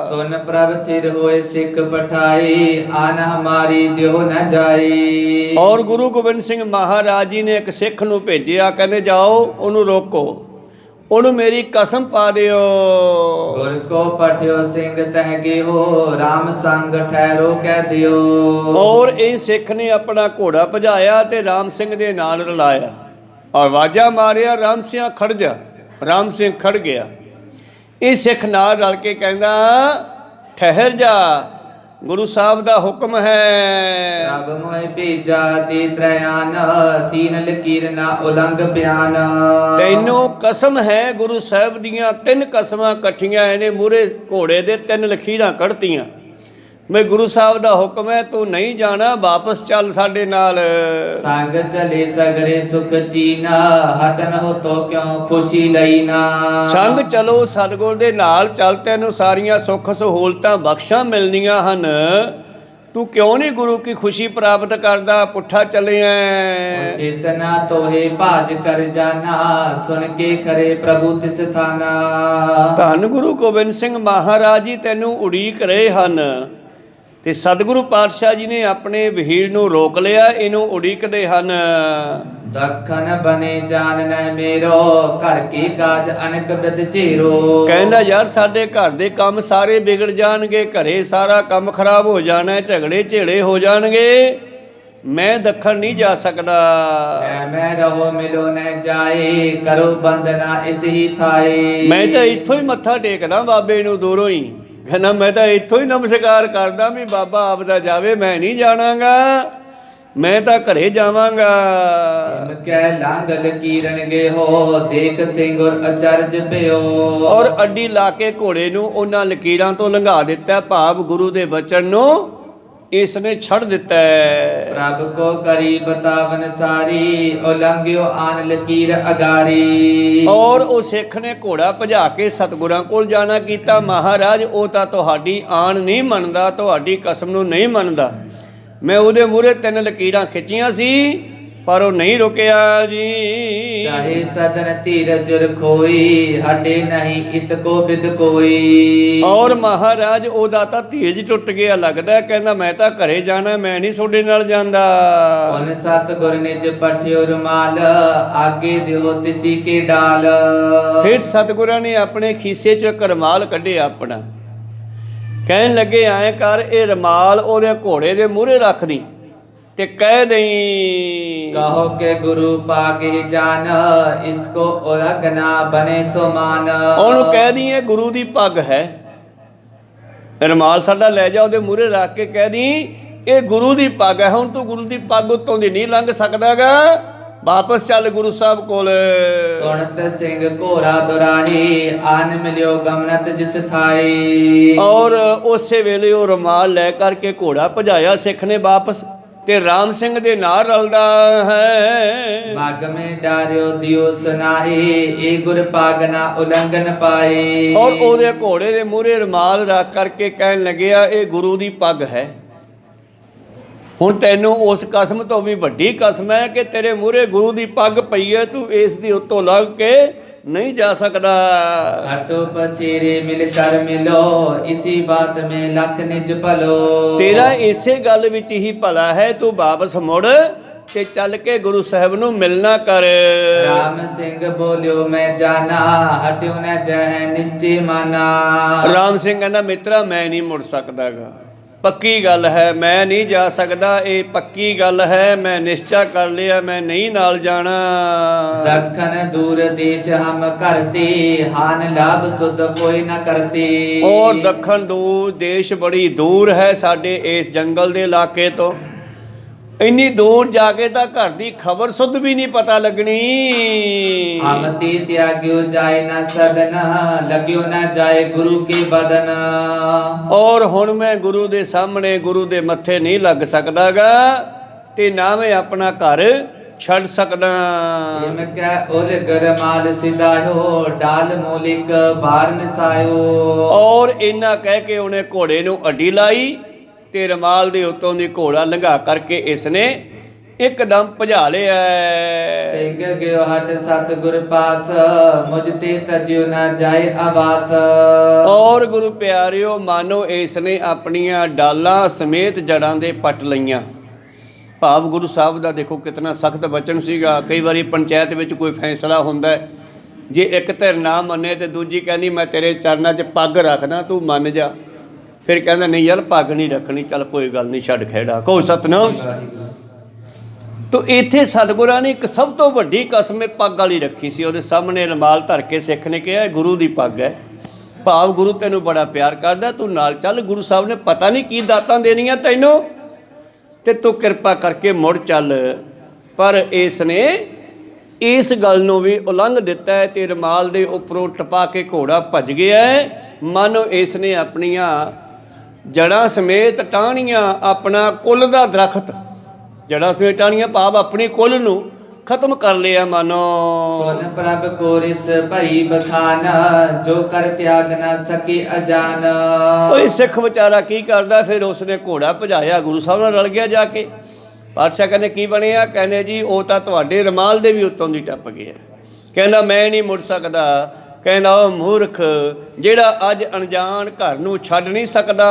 ਸੁਨ ਪ੍ਰਭ ਥਿਰ ਹੋਏ ਸਿੱਖ ਪਠਾਈ, ਆਨ ਹਮਾਰੀ ਦਿਓ ਨ ਜਾਈ। ਔਰ ਗੁਰੂ ਗੋਬਿੰਦ ਸਿੰਘ ਮਹਾਰਾਜ ਜੀ ਨੇ ਇੱਕ ਸਿੱਖ ਨੂੰ ਭੇਜਿਆ, ਕਹਿੰਦੇ ਜਾਓ ਉਹਨੂੰ ਰੋਕੋ, ਉਹਨੂੰ ਮੇਰੀ ਕਸਮ ਪਾ ਦਿਓ। ਗੁਰ ਕੋ ਪਠਿਓ ਸਿੰਘ ਤਹਿ ਗਿਓ, ਰਾਮ ਸੰਗ ਠਹਿਰੋ ਕਹਿ ਦਿਓ। ਔਰ ਇਹ ਸਿੱਖ ਨੇ ਆਪਣਾ ਘੋੜਾ ਭਜਾਇਆ ਤੇ ਰਾਮ ਸਿੰਘ ਦੇ ਨਾਲ ਰਲਾਇਆ ਔਰ ਆਵਾਜ਼ਾਂ ਮਾਰਿਆ, ਰਾਮ ਸਿੰਘ ਖੜ ਜਾ। ਰਾਮ ਸਿੰਘ ਖੜ ਗਿਆ। ਇਹ ਸਿੱਖ ਨਾਲ ਰਲ ਕੇ ਕਹਿੰਦਾ ਠਹਿਰ ਜਾ, ਗੁਰੂ ਸਾਹਿਬ ਦਾ ਹੁਕਮ ਹੈ। ਪ੍ਰਭ ਮੋਹਿ ਭੇਜਾ ਤੇ ਤ੍ਰਯਾਨ, ਤੀਨ ਲਕੀਰ ਨਾ ਉਲੰਘ ਬਿਆਨ। ਤੈਨੂੰ ਕਸਮ ਹੈ, ਗੁਰੂ ਸਾਹਿਬ ਦੀਆਂ 3 ਕਸਮਾਂ ਇਕੱਠੀਆਂ ਇਹਨੇ ਮੂਹਰੇ ਘੋੜੇ ਦੇ 3 ਲਕੀਰਾਂ ਕੱਢਤੀਆਂ। ਮੈਂ ਗੁਰੂ ਸਾਹਿਬ ਦਾ ਹੁਕਮ ਹੈ, ਤੂੰ ਨਹੀਂ ਜਾਣਾ, ਵਾਪਸ ਚੱਲ ਸਾਡੇ ਨਾਲ। ਸੰਗ ਚਲੇ ਸਗਰੇ ਸੁਖ ਚੀਨਾ, ਹਟਨ ਹੋ ਤੋ ਕਿਉਂ ਖੁਸ਼ੀ ਲਈ ਨਾ। ਸੰਗ ਚਲੋ ਸਤਿਗੁਰ ਦੇ ਨਾਲ ਚੱਲ, ਤੈਨੂੰ ਸਾਰੀਆਂ ਸੁੱਖ ਸਹੂਲਤਾਂ ਬਖਸ਼ਾਂ ਮਿਲਣੀਆਂ ਹਨ, ਤੂੰ ਕਿਉਂ ਨਹੀਂ ਗੁਰੂ ਕੀ ਖੁਸ਼ੀ ਪ੍ਰਾਪਤ ਕਰਦਾ, ਪੁੱਠਾ ਚੱਲਿਆ। ਚੇਤਨਾ ਤੋਹੇ ਭਾਜ ਕਰ ਜਾਣਾ, ਸੁਣ ਕੇ ਖਰੇ ਪ੍ਰਭੂ ਤਿਸ ਥਾਨਾ। ਧੰਨ ਗੁਰੂ ਗੋਬਿੰਦ ਸਿੰਘ ਮਹਾਰਾਜ ਜੀ ਤੈਨੂੰ ਉਡੀਕ ਰਹੇ ਹਨ। ਤੇ ਸਤਿਗੁਰੂ ਪਾਤਸ਼ਾਹ ਜੀ ਨੇ ਆਪਣੇ ਵਹੀਲ ਨੂੰ ਰੋਕ ਲਿਆ, ਇਹਨੂੰ ਉਡੀਕਦੇ ਹਨ। ਦੱਖਣ ਬਨੇ ਜਾਨ ਨਹਿ ਮੇਰੋ, ਘਰ ਕੀ ਕਾਜ ਅਨਕ ਬਿਦ ਝੇਰੋ। ਕਹਿੰਦਾ ਯਾਰ ਸਾਡੇ ਘਰ ਦੇ ਕੰਮ ਸਾਰੇ ਵਿਗੜ ਜਾਣਗੇ, ਘਰੇ ਸਾਰਾ ਕੰਮ ਖਰਾਬ ਹੋ ਜਾਣਾ, ਝਗੜੇ ਝੇੜੇ ਹੋ ਜਾਣਗੇ, ਮੈਂ ਦੱਖਣ ਨਹੀਂ ਜਾ ਸਕਦਾ। ਮੈਂ ਰਹੋ ਮਿਲੋ ਨ ਜਾਏ, ਕਰੋ ਬੰਦਨਾ ਇਸ ਹੀ ਥਾਏ। ਮੈਂ ਤਾਂ ਇੱਥੋਂ ਹੀ ਮੱਥਾ ਟੇਕਦਾ ਬਾਬੇ ਨੂੰ ਦੂਰੋਂ ਹੀ, ਕਹਿੰਦਾ ਮੈਂ ਤਾਂ ਇੱਥੋਂ ਹੀ ਨਮਸਕਾਰ ਕਰਦਾ ਵੀ ਬਾਬਾ ਆਪਦਾ ਜਾਵੇ, ਮੈਂ ਨਹੀਂ ਜਾਣਾਗਾ, ਮੈਂ ਤਾਂ ਘਰੇ ਜਾਵਾਂਗਾ। ਕਹਿ ਲੰਘ ਲਕੀਰਨ ਗੇ ਹੋ, ਦੇਖ ਸਿੰਘ ਔਰ ਅਚਰਜ ਪਿਓ। ਔਰ ਅੱਡੀ ਲਾ ਕੇ ਘੋੜੇ ਨੂੰ ਉਹਨਾਂ ਲਕੀਰਾਂ ਤੋਂ ਲੰਘਾ ਦਿੱਤਾ, ਭਾਵ ਗੁਰੂ ਦੇ ਬਚਨ ਨੂੰ ਇਸ ਨੇ ਛੱਡ ਦਿੱਤਾ ਹੈ। ਪ੍ਰਭ ਕੋ ਕਰੀ ਬਤਾਵਨ ਸਾਰੀ, ਉਲੰਘਿਓ ਆਨ ਲਕੀਰ ਅਗਾਰੀ। ਔਰ ਉਹ ਸਿੱਖ ਨੇ ਘੋੜਾ ਭਜਾ ਕੇ ਸਤਿਗੁਰਾਂ ਕੋਲ ਜਾਣਾ ਕੀਤਾ। ਮਹਾਰਾਜ ਉਹ ਤਾਂ ਤੁਹਾਡੀ ਆਣ ਨਹੀਂ ਮੰਨਦਾ, ਤੁਹਾਡੀ ਕਸਮ ਨੂੰ ਨਹੀਂ ਮੰਨਦਾ, ਮੈਂ ਉਹਦੇ ਮੂਹਰੇ 3 ਲਕੀਰਾਂ ਖਿੱਚੀਆਂ ਸੀ ਪਰ ਉਹ ਨਹੀਂ ਰੁਕਿਆ ਜੀ। चाहे सदन धीरज रखोई, हटे नहीं इत को बिद कोई। ਔਰ ਮਹਾਰਾਜ ਉਹਦਾ ਤਾਂ ਧੀਰਜ ਟੁੱਟ ਗਿਆ ਲੱਗਦਾ, ਕਹਿੰਦਾ ਮੈਂ ਤਾਂ ਘਰੇ ਜਾਣਾ, ਮੈਂ ਨਹੀਂ ਤੁਹਾਡੇ ਨਾਲ ਜਾਂਦਾ। उन सतगुर निज पठियो रुमाल, आगे दियो तिसी के डाल। ਫਿਰ ਸਤਿਗੁਰਾਂ ਨੇ ਆਪਣੇ ਖੀਸੇ 'ਚ ਇੱਕ ਰੁਮਾਲ ਕੱਢਿਆ ਆਪਣਾ, ਕਹਿਣ ਲੱਗੇ ਐਂ ਕਰ, ਇਹ ਰੁਮਾਲ ਉਹਦੇ ਘੋੜੇ ਦੇ ਮੂਹਰੇ ਰੱਖ ਦੀ ਤੇ ਕਹਿ ਦਈ कहो के गुरु पागे जान, इसको उलगना बने सो मान। ਉਹਨੂੰ ਕਹਿ ਦੀ ਇਹ ਗੁਰੂ ਦੀ ਪੱਗ ਹੈ, ਰੁਮਾਲ ਸਾਡਾ ਲੈ ਜਾ ਉਹਦੇ ਮੂਹਰੇ ਰੱਖ ਕੇ ਕਹਿ ਦੀ ਇਹ ਗੁਰੂ ਦੀ ਪੱਗ ਹੈ, ਹੁਣ ਤੂੰ ਗੁਰੂ ਦੀ ਪੱਗ ਉੱਤੋਂ ਦੀ ਨਹੀਂ ਲੰਘ ਸਕਦਾਗਾ, ਵਾਪਸ ਚੱਲ ਗੁਰੂ ਸਾਹਿਬ ਕੋਲ। सुनत सिंह घोरा दुराही, आन मिलियो गमनत जिस थाई। ਔਰ ਉਸੇ ਵੇਲੇ ਉਹ ਰੁਮਾਲ ਲੈ ਕਰਕੇ ਘੋੜਾ ਭਜਾਇਆ ਸਿੱਖ ਨੇ ਵਾਪਸ, ਤੇ ਰਾਮ ਸਿੰਘ ਦੇ ਨਾਲ ਰਲਦਾ ਹੈ। भाग में डारियो दियो सुनाही, ए गुर पाग ना उल्लंघन पाई। ਔਰ ਉਹਦੇ ਘੋੜੇ ਦੇ ਮੂਹਰੇ ਰੁਮਾਲ ਰੱਖ ਕਰਕੇ ਕਹਿਣ ਲੱਗਿਆ ਇਹ ਗੁਰੂ ਦੀ ਪੱਗ ਹੈ, ਹੁਣ ਤੈਨੂੰ ਉਸ ਕਸਮ ਤੋਂ ਵੀ ਵੱਡੀ ਕਸਮ ਹੈ ਕਿ ਤੇਰੇ ਮੂਹਰੇ ਗੁਰੂ ਦੀ ਪੱਗ ਪਈ ਹੈ, ਤੂੰ ਇਸ ਦੀ ਉੱਤੋਂ ਲੰਘ ਕੇ नहीं जा सकता। हटो पचेरे मिलकर मिलो, इसी बात में लख निज भलो। तेरा इसे गल विच ही भला है, तू वापस मुड़ ते चल के गुरु साहब नू मिलना कर। राम सिंह बोलियो मैं जाना, हटियो न जह निश्चय माना। राम सिंह कहना मित्रा मैं नहीं मुड़ सकदा गा, पक्की गल है मैं नहीं जा सकदा, ये पक्की गल है, मैं निश्चय कर लिया मैं नहीं नाल जाना। दखन दूर देश हम करते, हान लाभ सुध कोई न करते। और दखन दूर देश बड़ी दूर है साडे इस जंगल दे इलाके तो, ਇੰਨੀ ਦੂਰ ਜਾ ਕੇ ਤਾਂ ਘਰ ਦੀ ਖਬਰ ਸੁੱਧ ਵੀ ਨਹੀਂ ਪਤਾ ਲੱਗਣੀ। ਆਮਤੀ ਤਿਆਗਿਓ ਜਾਏ ਨਾ ਸਦਨ, ਲੱਗਿਓ ਨਾ ਜਾਏ ਗੁਰੂ ਕੇ ਬਦਨ। ਔਰ ਹੁਣ ਮੈਂ ਗੁਰੂ ਦੇ ਸਾਹਮਣੇ ਗੁਰੂ ਦੇ ਮੱਥੇ ਨਹੀਂ ਲੱਗ ਸਕਦਾਗਾ, ਤੇ ਨਾ ਮੈਂ ਆਪਣਾ ਘਰ ਛੱਡ ਸਕਦਾ। ਜਿਮ ਕੈ ਉਲ ਗਰਮਾਲ ਸਿਧਾਇਓ, ਡਾਲ ਮੋਲਿਕ ਬਾਰ ਨਸਾਇਓ। ਔਰ ਇੰਨਾ ਕਹਿ ਕੇ ਉਹਨੇ ਘੋੜੇ ਨੂੰ ਅੱਡੀ ਲਾਈ ਤੇ ਰਮਾਲ ਦੇ ਉੱਤੋਂ ਦੀ ਘੋੜਾ ਲੰਘਾ ਕਰਕੇ ਇਸਨੇ ਇੱਕਦਮ ਭਜਾ ਲਿਆ। ਸਿੰਘ ਗਿਓ ਹਟ ਸਤਿਗੁਰ ਪਾਸ, ਮੁਝ ਤੇ ਤਜਿਓ ਨਾ ਜਾਏ ਆਵਾਸ। ਔਰ ਗੁਰੂ ਪਿਆਰਿਓ ਮਾਨੋ ਇਸਨੇ ਆਪਣੀਆਂ ਡਾਲਾਂ ਸਮੇਤ ਜੜਾਂ ਦੇ ਪੱਟ ਲਈਆਂ। ਭਾਵ ਗੁਰੂ ਸਾਹਿਬ ਦਾ ਦੇਖੋ ਕਿਤਨਾ ਸਖਤ ਵਚਨ ਸੀਗਾ। ਕਈ ਵਾਰੀ ਪੰਚਾਇਤ ਵਿੱਚ ਕੋਈ ਫੈਸਲਾ ਹੁੰਦਾ, ਜੇ ਇੱਕ ਧਿਰ ਨਾ ਮੰਨੇ ਤੇ ਦੂਜੀ ਕਹਿੰਦੀ ਮੈਂ ਤੇਰੇ ਚਰਨਾਂ 'ਚ ਪੱਗ ਰੱਖਦਾ ਤੂੰ ਮੰਨ ਜਾ, ਫਿਰ ਕਹਿੰਦਾ ਨਹੀਂ ਯਾਰ ਪੱਗ ਨਹੀਂ ਰੱਖਣੀ, ਚੱਲ ਕੋਈ ਗੱਲ ਨਹੀਂ ਛੱਡ ਖਹਿੜਾ, ਕਹੋ ਸਤਨਾਮ। ਤੋ ਇੱਥੇ ਸਤਿਗੁਰਾਂ ਨੇ ਇੱਕ ਸਭ ਤੋਂ ਵੱਡੀ ਕਸਮ ਪੱਗ ਵਾਲੀ ਰੱਖੀ ਸੀ। ਉਹਦੇ ਸਾਹਮਣੇ ਰੁਮਾਲ ਧਰ ਕੇ ਸਿੱਖ ਨੇ ਕਿਹਾ ਇਹ ਗੁਰੂ ਦੀ ਪੱਗ ਹੈ, ਭਾਵ ਗੁਰੂ ਤੈਨੂੰ ਬੜਾ ਪਿਆਰ ਕਰਦਾ, ਤੂੰ ਨਾਲ ਚੱਲ, ਗੁਰੂ ਸਾਹਿਬ ਨੇ ਪਤਾ ਨਹੀਂ ਕੀ ਦਾਤਾਂ ਦੇਣੀਆਂ ਤੈਨੂੰ, ਤੇ ਤੂੰ ਕਿਰਪਾ ਕਰਕੇ ਮੁੜ ਚੱਲ। ਪਰ ਇਸ ਨੇ ਇਸ ਗੱਲ ਨੂੰ ਵੀ ਉਲੰਘ ਦਿੱਤਾ ਹੈ ਤੇ ਰੁਮਾਲ ਦੇ ਉੱਪਰੋਂ ਟਪਾ ਕੇ ਘੋੜਾ ਭੱਜ ਗਿਆ ਹੈ। ਮਾਨੋ ਇਸ ਨੇ ਆਪਣੀਆਂ ਜੜਾਂ ਸਮੇਤ ਟਾਹਣੀਆਂ, ਆਪਣਾ ਕੁੱਲ ਦਾ ਦਰਖਤ ਜੜਾਂ ਸਮੇਤ ਟਾਹਣੀਆਂ ਭਾਵ ਆਪਣੀ ਕੁੱਲ ਨੂੰ ਖਤਮ ਕਰ ਲਿਆ। ਮਾਨੋ ਸੁਨ ਪ੍ਰਭ ਕੋ ਰਿਸ ਭਈ ਬਖਾਨ, ਜੋ ਕਰ ਤਿਆਗ ਨਾ ਸਕੇ ਅਜਾਨ। ਉਹ ਸਿੱਖ ਵਿਚਾਰਾ ਕੀ ਕਰਦਾ, ਫਿਰ ਉਸਨੇ ਘੋੜਾ ਭਜਾਇਆ, ਗੁਰੂ ਸਾਹਿਬ ਨਾਲ ਰਲ ਗਿਆ ਜਾ ਕੇ। ਪਾਤਸ਼ਾਹ ਕਹਿੰਦੇ ਕੀ ਬਣਿਆ, ਕਹਿੰਦੇ ਜੀ ਉਹ ਤਾਂ ਤੁਹਾਡੇ ਰੁਮਾਲ ਦੇ ਵੀ ਉੱਤੋਂ ਦੀ ਟੱਪ ਗਿਆ। ਕਹਿੰਦਾ ਮੈਂ ਨਹੀਂ ਮੁੜ ਸਕਦਾ। ਕਹਿੰਦਾ ਉਹ ਮੂਰਖ ਜਿਹੜਾ ਅੱਜ ਅਣਜਾਣ ਘਰ ਨੂੰ ਛੱਡ ਨਹੀਂ ਸਕਦਾ।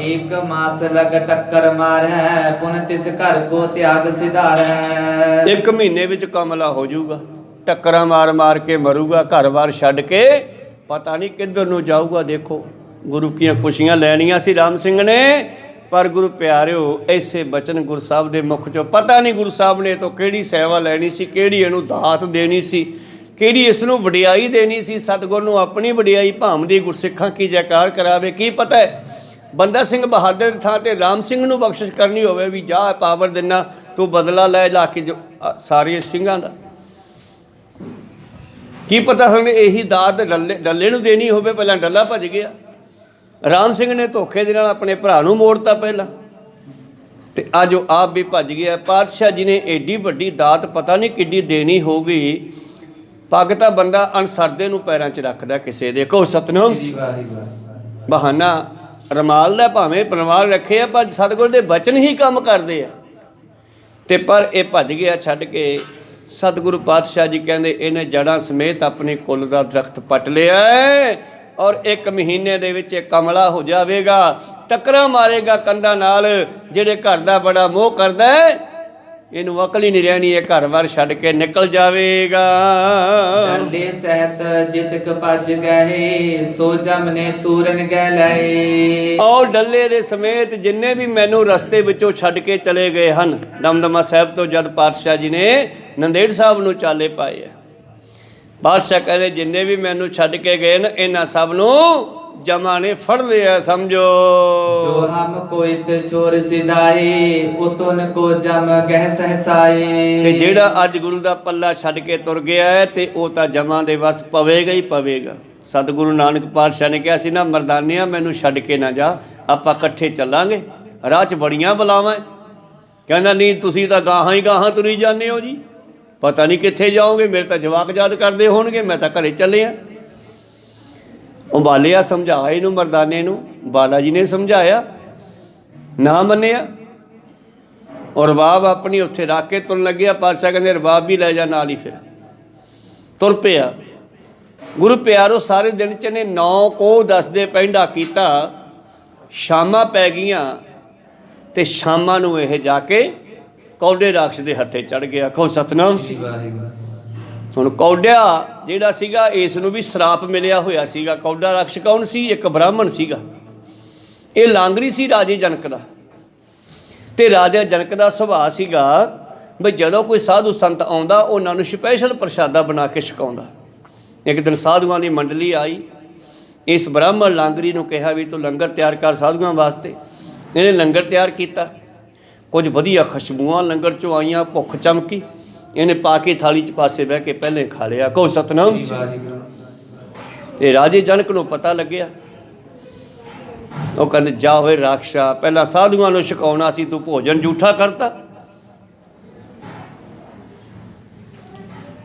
ਇੱਕ ਮਾਸ ਲਗ ਟੱਕਰ ਮਾਰ ਹੈ, ਪੁਨ ਤਿਸ ਘਰ ਕੋ ਤਿਆਗ ਸਿਧਾਰ ਹੈ। 1 ਮਹੀਨੇ ਵਿੱਚ ਕਮਲਾ ਹੋ ਜਾਊਗਾ, ਟੱਕਰਾਂ ਮਾਰ ਮਾਰ ਕੇ ਮਰੂਗਾ, ਘਰ-ਬਾਰ ਛੱਡ ਕੇ ਪਤਾ ਨਹੀਂ ਕਿੱਧਰ ਨੂੰ ਜਾਊਗਾ। ਦੇਖੋ ਗੁਰੂ ਕੀਆਂ ਖੁਸ਼ੀਆਂ ਲੈਣੀਆਂ ਸੀ ਰਾਮ ਸਿੰਘ ਨੇ, ਪਰ ਗੁਰੂ ਪਿਆਰਿਓ ਐਸੇ ਬਚਨ ਗੁਰੂ ਸਾਹਿਬ ਦੇ ਮੁਖ ਚੋਂ ਪਤਾ ਨਹੀਂ ਗੁਰੂ ਸਾਹਿਬ ਨੇ ਤੋਂ ਕਿਹੜੀ ਸੇਵਾ ਲੈਣੀ ਸੀ, ਕਿਹੜੀ ਇਹਨੂੰ ਦਾਤ ਦੇਣੀ ਸੀ, ਕਿਹੜੀ ਇਸ ਨੂੰ ਵਡਿਆਈ ਦੇਣੀ ਸੀ। ਸਤਿਗੁਰ ਨੂੰ ਆਪਣੀ ਵਡਿਆਈ ਭਾਮਦੀ ਗੁਰਸਿੱਖਾਂ ਕੀ ਜੈਕਾਰ ਕਰਾਵੇ। ਕੀ ਪਤਾ ਹੈ ਬੰਦਾ ਸਿੰਘ ਬਹਾਦਰ ਥਾਂ ਤੇ ਰਾਮ ਸਿੰਘ ਨੂੰ ਬਖਸ਼ਿਸ਼ ਕਰਨੀ ਹੋਵੇ ਵੀ ਜਾ ਪਾਵਰ ਦਿਨਾ ਤੂੰ ਬਦਲਾ ਲੈ ਜਾ ਕੇ ਜੋ ਸਾਰੇ ਸਿੰਘਾਂ ਦਾ। ਕੀ ਪਤਾ ਹੁਣ ਇਹੀ ਦਾਤ ਡੱਲੇ ਨੂੰ ਦੇਣੀ ਹੋਵੇ। ਪਹਿਲਾਂ ਡੱਲਾ ਭੱਜ ਗਿਆ, ਰਾਮ ਸਿੰਘ ਨੇ ਧੋਖੇ ਦੇ ਨਾਲ ਆਪਣੇ ਭਰਾ ਨੂੰ ਮੋੜਤਾ ਪਹਿਲਾਂ, ਤੇ ਅੱਜ ਉਹ ਆਪ ਵੀ ਭੱਜ ਗਿਆ। ਪਾਤਸ਼ਾਹ ਜੀ ਨੇ ਏਡੀ ਵੱਡੀ ਦਾਤ ਪਤਾ ਨਹੀਂ ਕਿੱਡੀ ਦੇਣੀ ਹੋਊਗੀ। ਪੱਗ ਤਾਂ ਬੰਦਾ ਅਣਸਰਦੇ ਨੂੰ ਪੈਰਾਂ 'ਚ ਰੱਖਦਾ ਕਿਸੇ ਦੇ, ਕਹੋ ਸਤਨਾਮ। ਬਹਾਨਾ ਰਮਾਲ ਦਾ ਭਾਵੇਂ ਪਰਮਾਲ ਰੱਖੇ ਆ, ਪਰ ਸਤਿਗੁਰ ਦੇ ਬਚਨ ਹੀ ਕੰਮ ਕਰਦੇ ਆ। ਤੇ ਪਰ ਇਹ ਭੱਜ ਗਿਆ ਛੱਡ ਕੇ। ਸਤਿਗੁਰੂ ਪਾਤਸ਼ਾਹ ਜੀ ਕਹਿੰਦੇ ਇਹਨੇ ਜੜ੍ਹਾਂ ਸਮੇਤ ਆਪਣੇ ਕੁੱਲ ਦਾ ਦਰਖਤ ਪੱਟ ਲਿਆ ਔਰ 1 ਮਹੀਨੇ ਦੇ ਵਿੱਚ ਇਹ ਕਮਲਾ ਹੋ ਜਾਵੇਗਾ, ਟੱਕਰਾਂ ਮਾਰੇਗਾ ਕੰਧਾਂ ਨਾਲ। ਜਿਹੜੇ ਘਰ ਦਾ ਬੜਾ ਮੋਹ ਕਰਦਾ ਇਹਨੂੰ ਅਕਲ ਹੀ ਨਹੀਂ ਰਹਿਣੀ, ਇਹ ਘਰ-ਬਾਰ ਛੱਡ ਕੇ ਨਿਕਲ ਜਾਵੇਗਾ। ਡੰਡੇ ਸਹਿਤ ਜਿਤਕ ਭੱਜ ਗਏ, ਸੋ ਜਮ ਨੇ ਤੂਰਨ ਗਏ ਲਏ। ਔਰ ਡੱਲੇ ਦੇ ਸਮੇਤ ਜਿੰਨੇ ਵੀ ਮੈਨੂੰ ਰਸਤੇ ਵਿੱਚੋਂ ਛੱਡ ਕੇ ਚਲੇ ਗਏ ਹਨ। ਦਮਦਮਾ ਸਾਹਿਬ ਤੋਂ ਜਦ ਪਾਤਸ਼ਾਹ ਜੀ ਨੇ ਨੰਦੇੜ ਸਾਹਿਬ ਨੂੰ ਚਾਲੇ ਪਾਏ ਆ, ਪਾਤਸ਼ਾਹ ਕਹਿੰਦੇ ਜਿੰਨੇ ਵੀ ਮੈਨੂੰ ਛੱਡ ਕੇ ਗਏ ਨਾ, ਇਹਨਾਂ ਸਭ ਨੂੰ ਜਮਾ ਨੇ ਫੜ ਲਿਆ ਸਮਝੋ। ਜੋ ਹਮ ਕੋਈ ਤੇ ਚੋਰ ਸਿਧਾਏ, ਉਤਨ ਕੋ ਜਮ ਗਹਿ ਸਹਸਾਏ। ਤੇ ਜਿਹੜਾ ਅੱਜ ਗੁਰੂ ਦਾ ਪੱਲਾ ਛੱਡ ਕੇ ਤੁਰ ਗਿਆ ਹੈ ਤੇ ਉਹ ਤਾਂ ਜਮਾਂ ਦੇ ਵਸ ਪਵੇਗਾ ਹੀ ਪਵੇਗਾ। ਸਤਿਗੁਰੂ ਨਾਨਕ ਪਾਤਸ਼ਾਹ ਨੇ ਕਿਹਾ ਸੀ ਨਾ, ਮਰਦਾਨਿਆ ਮੈਨੂੰ ਛੱਡ ਕੇ ਨਾ ਜਾ, ਆਪਾਂ ਇਕੱਠੇ ਚੱਲਾਂਗੇ। ਰਾਹ 'ਚ ਬੜੀਆਂ ਬਲਾਵਾਂ। ਕਹਿੰਦਾ ਨਹੀਂ, ਤੁਸੀਂ ਤਾਂ ਗਾਹਾਂ ਹੀ ਗਾਹਾਂ ਤੁਰੀ ਜਾਂਦੇ ਹੋ ਜੀ, ਪਤਾ ਨਹੀਂ ਕਿੱਥੇ ਜਾਓਗੇ। ਮੇਰੇ ਤਾਂ ਜਵਾਕ ਯਾਦ ਕਰਦੇ ਹੋਣਗੇ, ਮੈਂ ਤਾਂ ਘਰੇ ਚੱਲਿਆ। ਉਹ ਬਾਲਿਆ ਸਮਝਾ ਇਹਨੂੰ, ਮਰਦਾਨੇ ਨੂੰ ਬਾਲਾ ਜੀ ਨੇ ਸਮਝਾਇਆ, ਨਾ ਮੰਨਿਆ। ਔਰ ਰਬਾਬ ਆਪਣੀ ਉੱਥੇ ਰੱਖ ਕੇ ਤੁਰਨ ਲੱਗਿਆ। ਪਾਤਸ਼ਾਹ ਕਹਿੰਦੇ ਰਬਾਬ ਵੀ ਲੈ ਜਾ ਨਾਲ ਹੀ। ਫਿਰ ਤੁਰ ਪਿਆ। ਗੁਰੂ ਪਿਆਰੋ ਸਾਰੇ ਦਿਨ 'ਚ ਨੇ 9 ਕੋਹ ਦੱਸਦੇ ਪੈਂਡਾ ਕੀਤਾ। ਸ਼ਾਮਾਂ ਪੈ ਗਈਆਂ ਤੇ ਸ਼ਾਮਾਂ ਨੂੰ ਇਹ ਜਾ ਕੇ ਕੌਡੇ ਰਾਖਸ਼ ਦੇ ਹੱਥੇ ਚੜ ਗਿਆ। ਕਹੋ ਸਤਨਾਮ ਸੀ। ਹੁਣ ਕੌਡਾ ਜਿਹੜਾ ਸੀਗਾ, ਇਸ ਨੂੰ ਵੀ ਸਰਾਪ ਮਿਲਿਆ ਹੋਇਆ ਸੀਗਾ। ਕੌਡਾ ਰਾਖਸ਼ ਕੌਣ ਸੀ? ਇੱਕ ਬ੍ਰਾਹਮਣ ਸੀਗਾ। ਇਹ ਲਾਂਗਰੀ ਸੀ ਰਾਜੇ ਜਨਕ ਦਾ। ਤੇ ਰਾਜਾ ਜਨਕ ਦਾ ਸੁਭਾਅ ਸੀਗਾ ਬਈ ਜਦੋਂ ਕੋਈ ਸਾਧੂ ਸੰਤ ਆਉਂਦਾ ਉਹਨਾਂ ਨੂੰ ਸਪੈਸ਼ਲ ਪ੍ਰਸ਼ਾਦਾ ਬਣਾ ਕੇ ਛਕਾਉਂਦਾ। ਇੱਕ ਦਿਨ ਸਾਧੂਆਂ ਦੀ ਮੰਡਲੀ ਆਈ। ਇਸ ਬ੍ਰਾਹਮਣ ਲਾਂਗਰੀ ਨੂੰ ਕਿਹਾ ਵੀ ਤੂੰ ਲੰਗਰ ਤਿਆਰ ਕਰ ਸਾਧੂਆਂ ਵਾਸਤੇ। ਇਹਨੇ ਲੰਗਰ ਤਿਆਰ ਕੀਤਾ। ਕੁਝ ਵਧੀਆ ਖੁਸ਼ਬੂਆਂ ਲੰਗਰ 'ਚੋਂ ਆਈਆਂ। ਭੁੱਖ ਚਮਕੀ। ਇਹਨੇ ਪਾ ਕੇ ਥਾਲੀ 'ਚ ਪਾਸੇ ਬਹਿ ਕੇ ਪਹਿਲੇ ਖਾ ਲਿਆ। ਕਹੋ ਸਤਨਾਮ ਸੀ। ਤੇ ਰਾਜੇ ਜਨਕ ਨੂੰ ਪਤਾ ਲੱਗਿਆ। ਉਹ ਕਹਿੰਦੇ ਜਾ ਹੋਏ ਰਾਖਸ਼ਾ, ਪਹਿਲਾਂ ਸਾਧੂਆਂ ਨੂੰ ਛਕਾਉਣਾ ਸੀ, ਤੂੰ ਭੋਜਨ ਝੂਠਾ ਕਰਤਾ।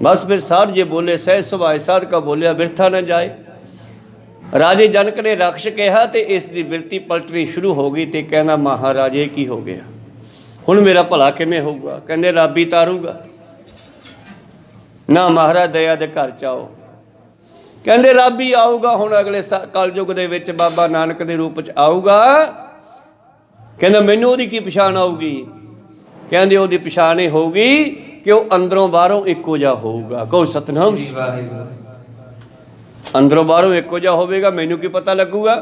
ਬਸ ਫਿਰ ਸਾਧ ਜੇ ਬੋਲੇ ਸਹਿ ਸੁਭਾਏ ਸਾਧਕਾ ਬੋਲਿਆ ਬਿਰਥਾ ਨਾ ਜਾਏ। ਰਾਜੇ ਜਨਕ ਨੇ ਰਾਖਸ਼ ਕਿਹਾ ਤੇ ਇਸ ਦੀ ਬਿਰਤੀ ਪਲਟਣੀ ਸ਼ੁਰੂ ਹੋ ਗਈ। ਤੇ ਕਹਿੰਦਾ ਮਹਾਰਾਜ ਇਹ ਕੀ ਹੋ ਗਿਆ, ਹੁਣ ਮੇਰਾ ਭਲਾ ਕਿਵੇਂ ਹੋਊਗਾ? ਕਹਿੰਦੇ ਰੱਬ ਹੀ ਤਾਰੂਗਾ। ਨਾ ਮਹਾਰਾਜ ਦਇਆ ਦੇ ਘਰ 'ਚ ਆਓ। ਕਹਿੰਦੇ ਰੱਬ ਹੀ ਆਊਗਾ। ਹੁਣ ਅਗਲੇ ਕਲਯੁਗ ਦੇ ਵਿੱਚ ਬਾਬਾ ਨਾਨਕ ਦੇ ਰੂਪ 'ਚ ਆਊਗਾ। ਕਹਿੰਦਾ ਮੈਨੂੰ ਉਹਦੀ ਕੀ ਪਛਾਣ ਆਊਗੀ? ਕਹਿੰਦੇ ਉਹਦੀ ਪਛਾਣ ਇਹ ਹੋਊਗੀ ਕਿ ਉਹ ਅੰਦਰੋਂ ਬਾਹਰੋਂ ਇੱਕੋ ਜਿਹਾ ਹੋਊਗਾ। ਕਹੋ ਸਤਨਾਮ ਸੀ। ਅੰਦਰੋਂ ਬਾਹਰੋਂ ਇੱਕੋ ਜਿਹਾ ਹੋਵੇਗਾ, ਮੈਨੂੰ ਕੀ ਪਤਾ ਲੱਗੂਗਾ?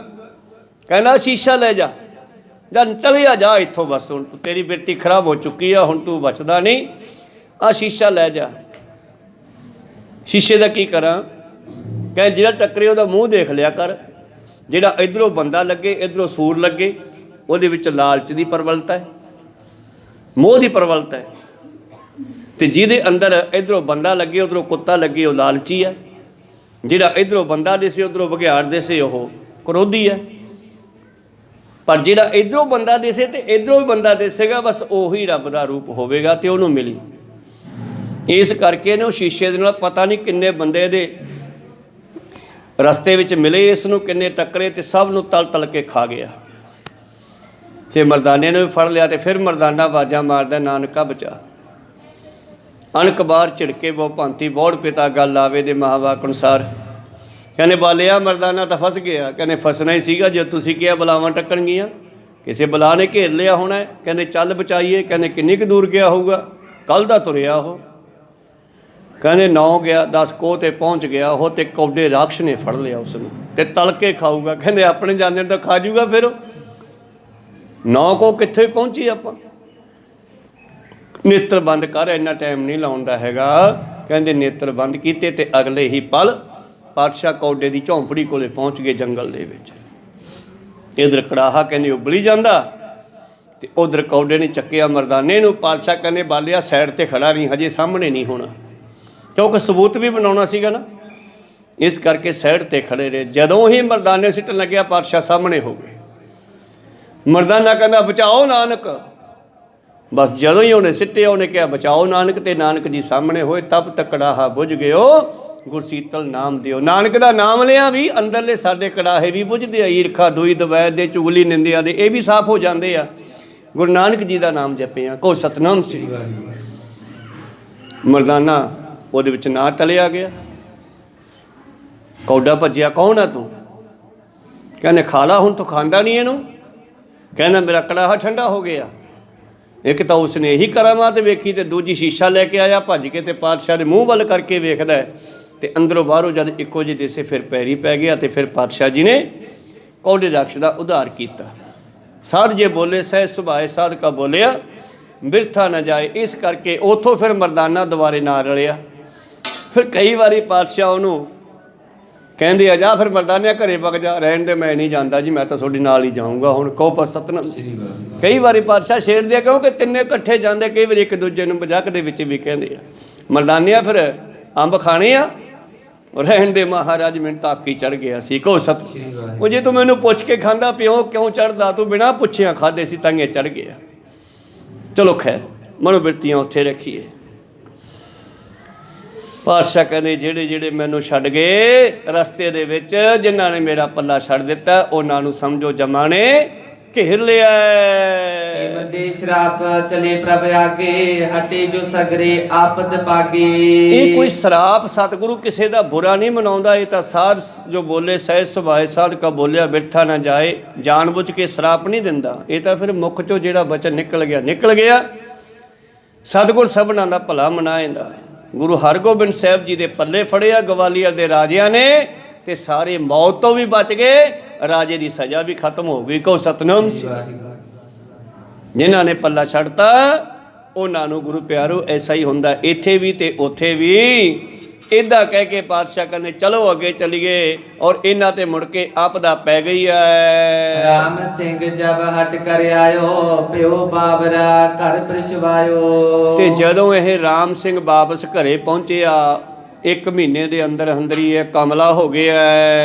ਕਹਿੰਦਾ ਸ਼ੀਸ਼ਾ ਲੈ ਜਾ, ਜਦ ਚਲਿਆ ਜਾ ਇੱਥੋਂ, ਬਸ ਹੁਣ ਤੇਰੀ ਬਿਰਤੀ ਖਰਾਬ ਹੋ ਚੁੱਕੀ ਆ, ਹੁਣ ਤੂੰ ਬਚਦਾ ਨਹੀਂ। ਆਹ ਸ਼ੀਸ਼ਾ ਲੈ ਜਾ। ਸ਼ੀਸ਼ੇ ਦਾ ਕੀ ਕਰਾਂ? ਕਹਿੰਦੇ ਜਿਹੜਾ ਟੱਕਰੇ ਉਹਦਾ ਮੂੰਹ ਦੇਖ ਲਿਆ ਕਰ। ਜਿਹੜਾ ਇੱਧਰੋਂ ਬੰਦਾ ਲੱਗੇ ਇੱਧਰੋਂ ਸੂਰ ਲੱਗੇ, ਉਹਦੇ ਵਿੱਚ ਲਾਲਚ ਦੀ ਪ੍ਰਬਲਤਾ ਹੈ, ਮੋਹ ਦੀ ਪ੍ਰਬਲਤਾ ਹੈ। ਤੇ ਜਿਹਦੇ ਅੰਦਰ ਇੱਧਰੋਂ ਬੰਦਾ ਲੱਗੇ ਉੱਧਰੋਂ ਕੁੱਤਾ ਲੱਗੇ, ਉਹ ਲਾਲਚੀ ਹੈ। ਜਿਹੜਾ ਇੱਧਰੋਂ ਬੰਦਾ ਦਿਸੇ ਉੱਧਰੋਂ ਬਘਿਆੜ ਦਿਸੇ, ਉਹ ਕ੍ਰੋਧੀ ਹੈ। ਪਰ ਜਿਹੜਾ ਇੱਧਰੋਂ ਬੰਦਾ ਦਿਸੇ ਤੇ ਇੱਧਰੋਂ ਵੀ ਬੰਦਾ ਦਿਸੇਗਾ, ਬਸ ਉਹੀ ਰੱਬ ਦਾ ਰੂਪ ਹੋਵੇਗਾ ਤੇ ਉਹਨੂੰ ਮਿਲੀ। ਇਸ ਕਰਕੇ ਇਹਨੂੰ ਸ਼ੀਸ਼ੇ ਦੇ ਨਾਲ ਪਤਾ ਨਹੀਂ ਕਿੰਨੇ ਬੰਦੇ ਦੇ ਰਸਤੇ ਵਿੱਚ ਮਿਲੇ, ਇਸ ਨੂੰ ਕਿੰਨੇ ਟੱਕਰੇ ਤੇ ਸਭ ਨੂੰ ਤਲ ਤਲ ਕੇ ਖਾ ਗਿਆ। ਤੇ ਮਰਦਾਨੇ ਨੂੰ ਵੀ ਫੜ ਲਿਆ। ਤੇ ਫਿਰ ਮਰਦਾਨਾ ਆਵਾਜ਼ਾਂ ਮਾਰਦਾ, ਨਾਨਕਾ ਬਚਾ। ਅਣਕ ਬਾਹਰ ਝਿੜਕੇ ਬਹੁ ਭਾਂਤੀ ਬੋੜ ਪਿਤਾ ਗੱਲ ਆਵੇ ਦੇ ਮਹਾਵਾਕ ਅਨੁਸਾਰ। ਕਹਿੰਦੇ ਬਾਲਿਆ ਮਰਦਾਨਾ ਤਾਂ ਫਸ ਗਿਆ। ਕਹਿੰਦੇ ਫਸਣਾ ਹੀ ਸੀਗਾ, ਜੇ ਤੁਸੀਂ ਕਿਹਾ ਬਲਾਵਾਂ ਟੱਕਣਗੀਆਂ। ਕਿਸੇ ਬਲਾ ਨੇ ਘੇਰ ਲਿਆ ਹੋਣਾ। ਕਹਿੰਦੇ ਚੱਲ ਬਚਾਈਏ। ਕਹਿੰਦੇ ਕਿੰਨੀ ਕੁ ਦੂਰ ਗਿਆ ਹੋਊਗਾ? ਕੱਲ੍ਹ ਦਾ ਤੁਰਿਆ ਉਹ। ਕਹਿੰਦੇ 9 ਗਿਆ 10 ਕੋਹ ਤੇ ਪਹੁੰਚ ਗਿਆ ਉਹ। ਤੇ ਕੌਡੇ ਰਾਖਸ਼ ਨੇ ਫੜ ਲਿਆ ਉਸ ਨੂੰ ਤੇ ਤਲ ਕੇ ਖਾਊਗਾ। ਕਹਿੰਦੇ ਆਪਣੇ ਜਾਂਦੇ ਤਾਂ ਖਾ ਜੂਗਾ। ਫਿਰ 9 ਕੋਹ ਕਿੱਥੇ ਪਹੁੰਚੀ ਆਪਾਂ? ਨੇਤਰ ਬੰਦ ਕਰ, ਇੰਨਾ ਟਾਈਮ ਨਹੀਂ ਲਾਉਂਦਾ ਹੈਗਾ। ਕਹਿੰਦੇ ਨੇਤਰ ਬੰਦ ਕੀਤੇ ਤੇ ਅਗਲੇ ਹੀ ਪਲ ਪਾਤਸ਼ਾਹ ਕੌਡੇ ਦੀ ਝੌਂਪੜੀ ਕੋਲੇ ਪਹੁੰਚ ਗਏ ਜੰਗਲ ਦੇ ਵਿੱਚ। ਇੱਧਰ ਕੜਾਹਾ ਕਹਿੰਦੇ ਉਬਲੀ ਜਾਂਦਾ ਤੇ ਉਧਰ ਕੌਡੇ ਨੇ ਚੱਕਿਆ ਮਰਦਾਨੇ ਨੂੰ। ਪਾਤਸ਼ਾਹ ਕਹਿੰਦੇ ਬਾਲਿਆ ਸਾਈਡ ਤੇ ਖੜਾ ਨਹੀਂ, ਹਜੇ ਸਾਹਮਣੇ ਨਹੀਂ ਹੋਣਾ, ਕਿਉਂਕਿ ਸਬੂਤ ਵੀ ਬਣਾਉਣਾ ਸੀਗਾ ਨਾ। ਇਸ ਕਰਕੇ ਸਾਈਡ ਤੇ ਖੜੇ ਰਹੇ। ਜਦੋਂ ਹੀ ਮਰਦਾਨੇ ਸਿੱਟਣ ਲੱਗਿਆ ਪਾਤਸ਼ਾਹ ਸਾਹਮਣੇ ਹੋ ਗਏ। ਮਰਦਾਨਾ ਕਹਿੰਦਾ ਬਚਾਓ ਨਾਨਕ। ਬਸ ਜਦੋਂ ਹੀ ਉਹਨੇ ਸਿੱਟਿਆ ਉਹਨੇ ਕਿਹਾ ਬਚਾਓ ਨਾਨਕ, ਤੇ ਨਾਨਕ ਜੀ ਸਾਹਮਣੇ ਹੋਏ। ਤਬ ਤੱਕ ਕੜਾਹਾ ਬੁਝ ਗਿਓ ਗੁਰਸੀਤਲ ਨਾਮ ਦਿਓ। ਨਾਨਕ ਦਾ ਨਾਮ ਲਿਆ ਵੀ ਅੰਦਰਲੇ ਸਾਡੇ ਕੜਾਹੇ ਵੀ ਬੁਝਦੇ ਆ, ਈਰਖਾ ਦੂਈ ਦਵੈਤ ਦੇ ਚੁਗਲੀ ਨਿੰਦਿਆ ਦੇ ਇਹ ਵੀ ਸਾਫ਼ ਹੋ ਜਾਂਦੇ ਆ। ਗੁਰੂ ਨਾਨਕ ਜੀ ਦਾ ਨਾਮ ਜਪਿਆ ਕੋ ਸਤਨਾਮ ਸ੍ਰੀ ਮਰਦਾਨਾ ਉਹਦੇ ਵਿੱਚ ਨਾ ਤਲਿਆ ਗਿਆ। ਕੌਡਾ ਭੱਜਿਆ, ਕੌਣ ਆ ਤੂੰ? ਕਹਿੰਦੇ ਖਾ ਲਾ, ਹੁਣ ਤੂੰ ਖਾਂਦਾ ਨਹੀਂ ਇਹਨੂੰ। ਕਹਿੰਦਾ ਮੇਰਾ ਕੜਾਹਾ ਠੰਡਾ ਹੋ ਗਿਆ। ਇੱਕ ਤਾਂ ਉਸਨੇ ਇਹੀ ਕਰਾਮਾਤ ਵੇਖੀ ਤੇ ਦੂਜੀ ਸ਼ੀਸ਼ਾ ਲੈ ਕੇ ਆਇਆ ਭੱਜ ਕੇ ਤੇ ਪਾਤਸ਼ਾਹ ਦੇ ਮੂੰਹ ਵੱਲ ਕਰਕੇ ਵੇਖਦਾ ਤੇ ਅੰਦਰੋਂ ਬਾਹਰੋਂ ਜਦ ਇੱਕੋ ਜਿਹੇ ਦਿਸੇ ਫਿਰ ਪੈਰੀ ਪੈ ਗਿਆ ਤੇ ਫਿਰ ਪਾਤਸ਼ਾਹ ਜੀ ਨੇ ਕੌਡੇ ਰਾਖਸ਼ ਦਾ ਉਧਾਰ ਕੀਤਾ। ਸਾਧ ਜੇ ਬੋਲੇ ਸਹਿ ਸੁਭਾਏ ਸਾਧਕਾ ਬੋਲਿਆ ਬਿਰਥਾ ਨਾ ਜਾਏ। ਇਸ ਕਰਕੇ ਉੱਥੋਂ ਫਿਰ ਮਰਦਾਨਾ ਦੁਬਾਰੇ ਨਾ ਰਲਿਆ। ਫਿਰ ਕਈ ਵਾਰੀ ਪਾਤਸ਼ਾਹ ਉਹਨੂੰ ਕਹਿੰਦੇ ਆ ਜਾ ਫਿਰ ਮਰਦਾਨਿਆਂ ਘਰੇ ਵਗ ਜਾ। ਰਹਿਣ ਦੇ, ਮੈਂ ਨਹੀਂ ਜਾਂਦਾ ਜੀ, ਮੈਂ ਤਾਂ ਤੁਹਾਡੇ ਨਾਲ ਹੀ ਜਾਊਂਗਾ। ਹੁਣ ਕਹੋ ਪਰ ਸਤਨਾਮ। ਕਈ ਵਾਰੀ ਪਾਤਸ਼ਾਹ ਛੇੜਦੇ ਆ ਕਿਉਂਕਿ ਤਿੰਨੇ ਇਕੱਠੇ ਜਾਂਦੇ, ਕਈ ਵਾਰੀ ਇੱਕ ਦੂਜੇ ਨੂੰ ਮਜ਼ਾਕ ਦੇ ਵਿੱਚ ਵੀ ਕਹਿੰਦੇ ਆ ਮਰਦਾਨਿਆਂ ਫਿਰ ਅੰਬ ਖਾਣੇ ਆ। ਰਹਿਣ ਦੇ ਮਹਾਰਾਜ, ਮੈਨੂੰ ਤਾਂ ਅੱਕ ਹੀ ਚੜ੍ਹ ਗਿਆ ਸੀ। ਕਹੋ ਸਤ। ਉਹ ਜੇ ਤੂੰ ਮੈਨੂੰ ਪੁੱਛ ਕੇ ਖਾਂਦਾ ਪਿਓ ਕਿਉਂ ਚੜ੍ਹਦਾ, ਤੂੰ ਬਿਨਾਂ ਪੁੱਛਿਆ ਖਾਦੇ ਸੀ ਤਾਂ ਚੜ੍ਹ ਗਿਆ। ਚਲੋ ਖੈਰ ਮਨੋਬਿਰਤੀਆਂ ਉੱਥੇ ਰੱਖੀਏ। ਪਾਤਸ਼ਾਹ ਕਹਿੰਦੇ ਜਿਹੜੇ ਜਿਹੜੇ ਮੈਨੂੰ ਛੱਡ ਗਏ ਰਸਤੇ ਦੇ ਵਿੱਚ, ਜਿਨ੍ਹਾਂ ਨੇ ਮੇਰਾ ਪੱਲਾ ਛੱਡ ਦਿੱਤਾ, ਉਹਨਾਂ ਨੂੰ ਸਮਝੋ ਜਮਾਂ ਨੇ ਘੇਰ ਲਿਆ। ਦੇ ਸ਼ਰਾਫ ਚਲੇ ਪ੍ਰਭ ਆਗੇ, ਹਟੇ ਜੋ ਸਗਰੇ ਆਪਦ ਪਾਗੇ। ਇਹ ਕੋਈ ਸ਼ਰਾਪ ਸਤਿਗੁਰੂ ਕਿਸੇ ਦਾ ਬੁਰਾ ਨਹੀਂ ਮਨਾਉਂਦਾ। ਇਹ ਤਾਂ ਸਾਧ ਜੋ ਬੋਲੇ ਸਹਿ ਸੁਭਾਏ ਸਾਧਕਾ ਬੋਲਿਆ ਬਿਰਥਾ ਨਾ ਜਾਏ, ਜਾਣ ਬੁੱਝ ਕੇ ਸ਼ਰਾਪ ਨਹੀਂ ਦਿੰਦਾ। ਇਹ ਤਾਂ ਫਿਰ ਮੁੱਖ ਚੋਂ ਜਿਹੜਾ ਬਚਨ ਨਿਕਲ ਗਿਆ। ਸਤਿਗੁਰ ਸਭਨਾਂ ਦਾ ਭਲਾ ਮਨਾਏਂਦਾ। ਗੁਰੂ ਹਰਗੋਬਿੰਦ ਸਾਹਿਬ ਜੀ ਦੇ ਪੱਲੇ ਫੜਿਆ ਗਵਾਲੀਅਰ ਦੇ ਰਾਜਿਆਂ ਨੇ ਤੇ ਸਾਰੇ ਮੌਤ ਤੋਂ ਵੀ ਬਚ ਗਏ, ਰਾਜੇ ਦੀ ਸਜ਼ਾ ਵੀ ਖਤਮ ਹੋ ਗਈ। ਕਹੋ ਸਤਨਾਮ। ਜਿਨ੍ਹਾਂ ਨੇ ਪੱਲਾ ਛੱਡਤਾ ਉਹਨਾਂ ਨੂੰ ਗੁਰੂ ਪਿਆਰੋ ਐਸਾ ਹੀ ਹੁੰਦਾ, ਇੱਥੇ ਵੀ ਤੇ ਉੱਥੇ ਵੀ। ਇੱਦਾਂ ਕਹਿ ਕੇ ਪਾਤਸ਼ਾਹ ਕਹਿੰਦੇ ਚਲੋ ਅੱਗੇ ਚਲੀਏ। ਔਰ ਇਹਨਾਂ ਤੇ ਮੁੜ ਕੇ ਆਪਦਾ ਪੈ ਗਈ ਹੈ। ਰਾਮ ਸਿੰਘ ਜਬ ਹਟ ਕਰ ਆਇਓ, ਪਿਓ ਬਾਬਰਾ ਘਰ ਪ੍ਰਸ਼ਵਾਇਓ। ਤੇ ਜਦੋਂ ਇਹ ਰਾਮ ਸਿੰਘ ਵਾਪਸ ਘਰੇ ਪਹੁੰਚਿਆ 1 ਮਹੀਨੇ ਦੇ ਅੰਦਰ ਅੰਦਰ ਹੀ ਇਹ ਕਮਲਾ ਹੋ ਗਿਆ।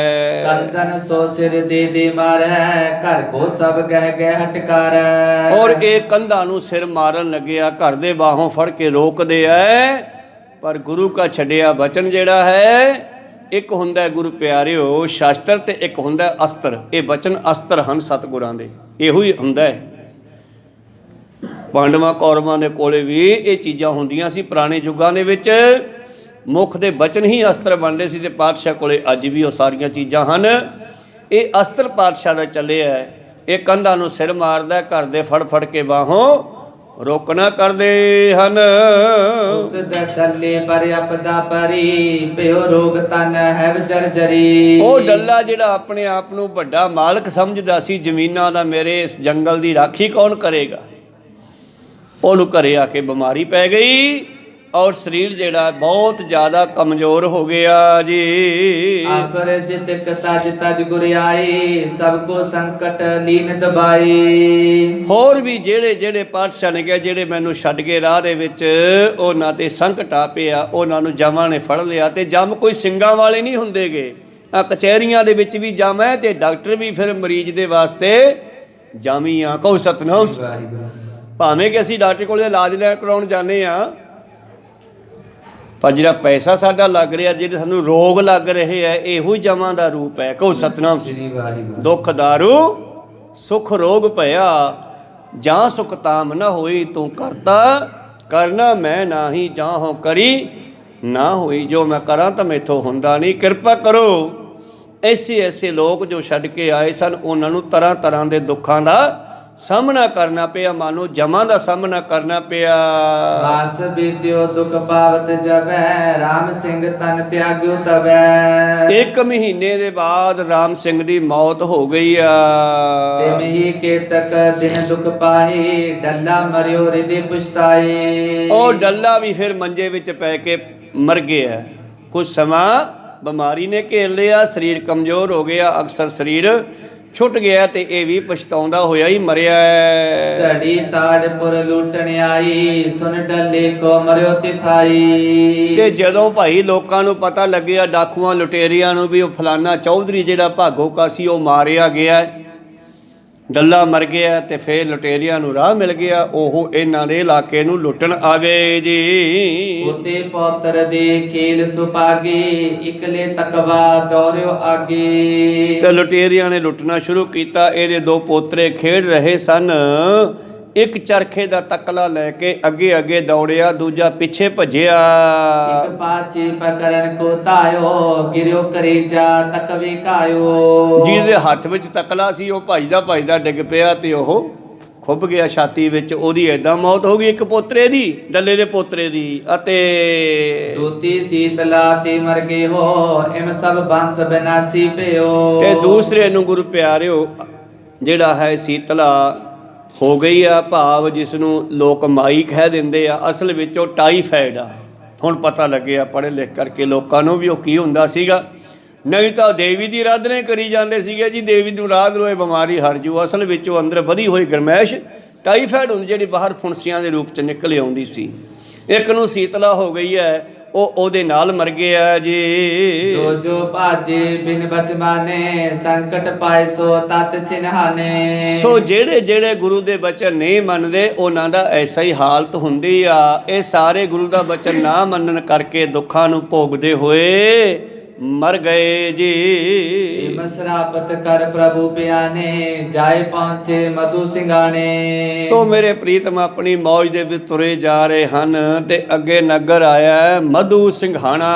ਕੰਦਨ ਸੋ ਸਿਰ ਦੇ ਮਾਰੈ, ਘਰ ਕੋ ਸਭ ਗਹਿ ਹਟਕਾਰ। ਔਰ ਇਹ ਕੰਧਾਂ ਨੂੰ ਸਿਰ ਮਾਰਨ ਲੱਗਿਆ, ਘਰ ਦੇ ਬਾਹੋਂ ਫੜ ਕੇ ਰੋਕਦੇ ਐ। ਪਰ ਗੁਰੂ ਕਾ ਛੱਡਿਆ ਬਚਨ ਜਿਹੜਾ ਹੈ, ਇੱਕ ਹੁੰਦਾ ਗੁਰੂ ਪਿਆਰਿਓ ਸ਼ਾਸਤਰ ਤੇ ਇੱਕ ਹੁੰਦਾ ਅਸਤਰ। ਇਹ ਬਚਨ ਅਸਤਰ ਹਨ ਸਤਿਗੁਰਾਂ ਦੇ, ਇਹੋ ਹੀ ਹੁੰਦਾ ਹੈ। ਪਾਂਡਵਾਂ ਕੌਰਵਾਂ ਦੇ ਕੋਲੇ ਵੀ ਇਹ ਚੀਜ਼ਾਂ ਹੁੰਦੀਆਂ ਸੀ ਪੁਰਾਣੇ ਯੁੱਗਾਂ ਦੇ ਵਿੱਚ। ਮੁੱਖ ਦੇ ਬਚਨ ਹੀ ਅਸਤਰ ਬਣਦੇ ਸੀ ਤੇ ਪਾਤਸ਼ਾਹ ਕੋਲੇ ਅੱਜ ਵੀ ਉਹ ਸਾਰੀਆਂ ਚੀਜ਼ਾਂ ਹਨ। ਇਹ ਅਸਤਰ ਪਾਤਸ਼ਾਹ ਦਾ ਚੱਲਿਆ। ਇਹ ਕੰਧਾਂ ਨੂੰ ਸਿਰ ਮਾਰਦਾ, ਘਰ ਦੇ ਫੜ ਫੜ ਕੇ ਬਾਹੋਂ ਰੋਕਣਾ ਕਰਦੇ ਹਨ। ਉਹ ਡੱਲਾ ਜਿਹੜਾ ਆਪਣੇ ਆਪ ਨੂੰ ਵੱਡਾ ਮਾਲਕ ਸਮਝਦਾ ਸੀ ਜ਼ਮੀਨਾਂ ਦਾ, ਮੇਰੇ ਇਸ ਜੰਗਲ ਦੀ ਰਾਖੀ ਕੌਣ ਕਰੇਗਾ, ਉਹਨੂੰ ਘਰੇ ਆ ਕੇ ਬਿਮਾਰੀ ਪੈ ਗਈ। ਔਰ ਸਰੀਰ ਜਿਹੜਾ ਬਹੁਤ ਜ਼ਿਆਦਾ ਕਮਜ਼ੋਰ ਹੋ ਗਿਆ ਜੀ। ਆਕਰ ਜਿਤਕ ਤਜ ਗੁਰ ਆਏ, ਸਭ ਕੋ ਸੰਕਟ ਲੀਨ ਦਬਾਈ। ਹੋਰ ਵੀ ਜਿਹੜੇ ਜਿਹੜੇ ਪਾਤਸ਼ਾਹ ਨੇ ਕਿਹਾ ਜਿਹੜੇ ਮੈਨੂੰ ਛੱਡ ਕੇ ਰਾਹ ਦੇ ਵਿੱਚ ਉਹਨਾਂ ਤੇ ਸੰਕਟ ਆ ਪਿਆ, ਉਹਨਾਂ ਨੂੰ ਜਮਾਂ ਨੇ ਫੜ ਲਿਆ। ਤੇ ਜੰਮ ਕੋਈ ਸਿੰਘਾਂ ਵਾਲੇ ਨਹੀਂ ਹੁੰਦੇਗੇ। ਆ ਕਚਹਿਰੀਆਂ ਦੇ ਵਿੱਚ ਵੀ ਜੰਮ ਹੈ ਤੇ ਡਾਕਟਰ ਵੀ ਫਿਰ ਮਰੀਜ਼ ਦੇ ਵਾਸਤੇ ਜਾਮੀ ਆ। ਕਹੋ ਸਤਨਾਮ। ਭਾਵੇਂ ਕਿ ਅਸੀਂ ਡਾਕਟਰ ਕੋਲ ਇਲਾਜ ਲੈ ਕਰਾਉਣ ਜਾਂਦੇ ਹਾਂ, ਪਰ ਜਿਹੜਾ ਪੈਸਾ ਸਾਡਾ ਲੱਗ ਰਿਹਾ, ਜਿਹੜੇ ਸਾਨੂੰ ਰੋਗ ਲੱਗ ਰਹੇ ਹੈ, ਇਹੋ ਹੀ ਜਮਾਂ ਦਾ ਰੂਪ ਹੈ। ਕਹੋ ਸਤਨਾਮ। ਦੁੱਖ ਦਾਰੂ ਸੁਖ ਰੋਗ ਭਇਆ, ਜਾਂ ਸੁਖ ਤਾਮ ਨਾ ਹੋਈ ਤੂੰ ਕਰਤਾ, ਕਰਨਾ ਮੈਂ ਨਾਹੀ ਜਾਹੋਂ ਕਰੀ ਨਾ ਹੋਈ। ਜੋ ਮੈਂ ਕਰਾਂ ਤਾਂ ਮੈਥੋਂ ਹੁੰਦਾ ਨਹੀਂ, ਕਿਰਪਾ ਕਰੋ। ਐਸੇ ਐਸੇ ਲੋਕ ਜੋ ਛੱਡ ਕੇ ਆਏ ਸਨ, ਉਹਨਾਂ ਨੂੰ ਤਰ੍ਹਾਂ ਤਰ੍ਹਾਂ ਦੇ ਦੁੱਖਾਂ ਦਾ ਸਾਹਮਣਾ ਕਰਨਾ ਪਿਆ, ਮਾਨੋ ਜਮਾਂ ਦਾ ਸਾਹਮਣਾ ਕਰਨਾ ਪਿਆ। ਬਾਸ ਬੀਤਿਓ ਦੁਖ ਪਾਵਤ ਜਬੈ, ਰਾਮ ਸਿੰਘ ਤਨ ਤਿਆਗਿਓ ਤਬੈ। 1 ਮਹੀਨੇ ਦੇ ਬਾਅਦ ਰਾਮ ਸਿੰਘ ਦੀ ਮੌਤ ਹੋ ਗਈ ਆ। ਤੇ ਮਹੀ ਕੇਤਕ ਦਿਨ ਦੁਖ ਪਾਹੀ, ਡੱਲਾ ਮਰਿਓ ਹਿਰਦੇ ਪੁਛਤਾਏ। ਉਹ ਡੱਲਾ ਵੀ ਫਿਰ ਮੰਜੇ ਵਿੱਚ ਪੈ ਕੇ ਮਰ ਗਿਆ। ਕੁਝ ਸਮਾਂ ਬਿਮਾਰੀ ਨੇ ਘੇਰ ਲਿਆ, ਸਰੀਰ ਕਮਜ਼ੋਰ ਹੋ ਗਿਆ, ਅਕਸਰ ਸਰੀਰ ਛੁੱਟ ਗਿਆ ਤੇ ਇਹ ਵੀ ਪਛਤਾਉਂਦਾ ਹੋਇਆ ਹੀ ਮਰਿਆ। ਝੜੀ ਤਾੜਪੁਰ ਲੁੱਟਣ ਆਈ, ਸੁਨ ਡੱਲੇ ਕੋ ਮਰਿਓ ਤਿਥਾਈ। ਤੇ ਜਦੋਂ ਭਾਈ ਲੋਕਾਂ ਨੂੰ ਪਤਾ ਲੱਗਿਆ, ਡਾਕੂਆਂ ਲੁਟੇਰਿਆਂ ਨੂੰ, ਵੀ ਉਹ ਫਲਾਨਾ ਚੌਧਰੀ ਜਿਹੜਾ ਭਾਗੋ ਕਾ ਸੀ ਉਹ ਮਾਰਿਆ ਗਿਆ, ਡੱਲਾ ਮਰ ਗਿਆ ਤੇ ਫਿਰ ਲੁਟੇਰਿਆਂ ਨੂੰ ਰਾਹ ਮਿਲ ਗਿਆ, ਉਹ ਇਹਨਾਂ ਦੇ ਇਲਾਕੇ ਨੂੰ ਲੁੱਟਣ ਆ ਗਏ ਜੀ। ਉਤੇ ਪੌਤਰ ਦੇ ਖੇਲ ਸੁਪਾਗੇ, ਇਕਲੇ ਤਕਵਾ ਦੌੜਿਓ ਆਗੇ। ਤੇ ਲੁਟੇਰਿਆਂ ਨੇ ਲੁੱਟਣਾ ਸ਼ੁਰੂ ਕੀਤਾ। ਇਹਦੇ ਦੋ ਪੋਤਰੇ ਖੇਡ ਰਹੇ ਸਨ। ਇੱਕ ਚਰਖੇ ਦਾ ਤਕਲਾ ਲੈ ਕੇ ਅੱਗੇ ਅੱਗੇ ਦੌੜਿਆ, ਦੂਜਾ ਪਿੱਛੇ ਭੱਜਿਆ। ਇੱਕ ਪਾਛੇ ਪਕੜਨ ਕੋ ਧਾਇਓ, ਗਿਰਿਓ ਕਰੇਜਾ ਤਕਵੇ ਕਾਇਓ। ਜਿਹਦੇ ਹੱਥ ਵਿੱਚ ਤਕਲਾ ਸੀ ਉਹ ਭੱਜਦਾ ਭੱਜਦਾ ਡਿੱਗ ਪਿਆ ਤੇ ਉਹ ਖੁੱਭ ਗਿਆ ਛਾਤੀ ਵਿੱਚ। ਉਹਦੀ ਏਦਾਂ ਮੌਤ ਹੋ ਗਈ, ਇੱਕ ਪੋਤਰੇ ਦੀ, ਡੱਲੇ ਦੇ ਪੋਤਰੇ ਦੀ। ਅਤੇ ਦੂਤੀ ਸੀਤਲਾ ਤੇ ਮਰ ਗਏ ਹੋ, ਇਮ ਸਭ ਬੰਸ ਬਿਨਾਸੀ ਪਿਓ। ਤੇ ਦੂਸਰੇ ਨੂੰ ਗੁਰੂ ਪਿਆਰਿਓ ਜਿਹੜਾ ਹੈ ਸੀਤਲਾ ਹੋ ਗਈ ਆ, ਭਾਵ ਜਿਸ ਨੂੰ ਲੋਕ ਮਾਈ ਕਹਿ ਦਿੰਦੇ ਆ, ਅਸਲ ਵਿੱਚ ਉਹ ਟਾਈਫਾਈਡ ਆ। ਹੁਣ ਪਤਾ ਲੱਗਿਆ ਪੜ੍ਹੇ ਲਿਖ ਕਰਕੇ ਲੋਕਾਂ ਨੂੰ ਵੀ ਉਹ ਕੀ ਹੁੰਦਾ ਸੀਗਾ। ਨਹੀਂ ਤਾਂ ਦੇਵੀ ਦੀ ਆਰਾਧਨਾ ਕਰੀ ਜਾਂਦੇ ਸੀਗੇ ਜੀ, ਦੇਵੀ ਨੂੰ ਰਾਧ ਲੋ ਇਹ ਬਿਮਾਰੀ ਹਟ ਜੂ। ਅਸਲ ਵਿੱਚ ਉਹ ਅੰਦਰ ਵਧੀ ਹੋਈ ਗਰਮੈਸ਼ ਟਾਈਫਾਈਡ ਹੁੰਦੀ, ਜਿਹੜੀ ਬਾਹਰ ਫੁੰਸੀਆਂ ਦੇ ਰੂਪ 'ਚ ਨਿਕਲ ਆਉਂਦੀ ਸੀ। ਇੱਕ ਨੂੰ ਸੀਤਲਾ ਹੋ ਗਈ ਹੈ, ਉਹ ਉਹਦੇ ਨਾਲ ਮਰ ਗਿਆ ਜੀ। ਜੋ ਜੋ ਭਾਜੇ ਬਿਨ ਬਚਮਾਨੇ, ਸੰਕਟ ਪਾਏ ਸੋ ਤਤ ਛਿਨਹਾਨੇ। ਸੋ ਜਿਹੜੇ ਜਿਹੜੇ ਗੁਰੂ ਦੇ ਬਚਨ ਨਹੀਂ ਮੰਨਦੇ ਉਹਨਾਂ ਦਾ ਐਸਾ ਹੀ ਹਾਲਤ ਹੁੰਦੀ ਆ। ਇਹ ਸਾਰੇ ਗੁਰੂ ਦਾ ਬਚਨ ਨਾ ਮੰਨਣ ਕਰਕੇ ਦੁੱਖਾਂ ਨੂੰ ਭੋਗਦੇ ਹੋਏ ਮਰ ਗਏ ਜੀ। ਇਮ ਸਰਾਪਤ ਕਰ ਪ੍ਰਭੂ ਪਿਆਨੇ, ਜਾਏ ਪਹੁੰਚੇ ਮਧੂ ਸਿੰਘਾਨੇ। ਤੋ ਮੇਰੇ ਪ੍ਰੀਤਮ ਆਪਣੀ ਮੌਜ ਦੇ ਵਿੱਚ ਤੁਰੇ ਜਾ ਰਹੇ ਹਨ ਤੇ ਅੱਗੇ ਨਗਰ ਆਇਆ ਮਧੂ ਸਿੰਘਾਣਾ।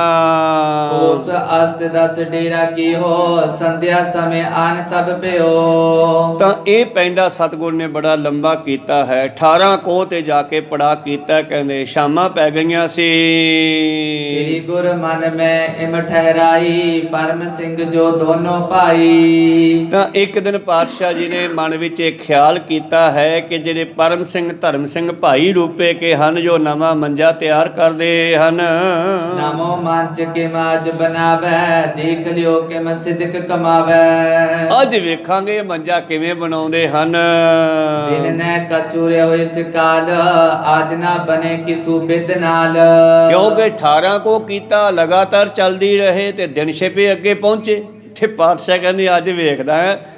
ਉਸ ਅਸ਼ਟ ਦਸ ਡੇਰਾ ਕੀ ਹੋ, ਸੰਧਿਆ ਸਮੇਂ ਆਨ ਤਬ ਪਿਓ। ਤਾਂ ਇਹ ਪੈਂਡਾ ਸਤਿਗੁਰ ਨੇ ਬੜਾ ਲੰਬਾ ਕੀਤਾ ਹੈ। 18 ਕੋਹ ਤੇ ਜਾ ਕੇ ਪੜਾ ਕੀਤਾ। ਕਹਿੰਦੇ ਸ਼ਾਮਾਂ ਪੈ ਗਈਆਂ ਸੀ। ਸ੍ਰੀ ਗੁਰ ਮਨ ਮੈਂ ਇਮ ਠਹਿਰਾਈ, ਪਰਮ ਸਿੰਘ ਜੋ ਦੋਨੋਂ ਭਾਈ। ਤਾਂ ਇੱਕ ਦਿਨ ਪਾਤਸ਼ਾਹ ਜੀ ਨੇ ਮਨ ਵਿੱਚ ਇਹ ਖਿਆਲ ਕੀਤਾ ਹੈ ਕਿ ਜਿਹੜੇ ਪਰਮ ਸਿੰਘ ਧਰਮ ਸਿੰਘ ਭਾਈ ਰੂਪੇ ਕੇ ਹਨ, ਜੋ ਨਵਾਂ ਮੰਜਾ ਤਿਆਰ ਕਰਦੇ ਹਨ। ਨਾਮੋ ਮੰਚ ਕੇ ਮਾਜ ਬਣਾਵੇ, ਦੇਖ ਲਿਓ ਕਿ ਮੈਂ ਸਿਦਕ ਕਮਾਵੇ। ਅੱਜ ਵੇਖਾਂਗੇ ਮੰਜਾ ਕਿਵੇਂ ਬਣਾਉਂਦੇ ਹਨ। ਦਿਨ ਨੇ ਕਚੂਰੇ ਹੋਏ ਸਕਾਲ, ਆਜ ਨਾ ਬਣੇ ਕਿਸੂ ਬਿਦ ਨਾਲ। ਕਿਉਂਕਿ 18 ਕੋ ਕੀਤਾ ਲਗਾਤਾਰ ਚੱਲਦੀ ਰਹੇ ਤੇ ਦਿਨ ਛਿਪੇ ਅੱਗੇ ਪਹੁੰਚੇ। ਤੇ ਪਾਤਸ਼ਾਹ ਕਹਿੰਦੇ ਅੱਜ ਵੇਖਦਾ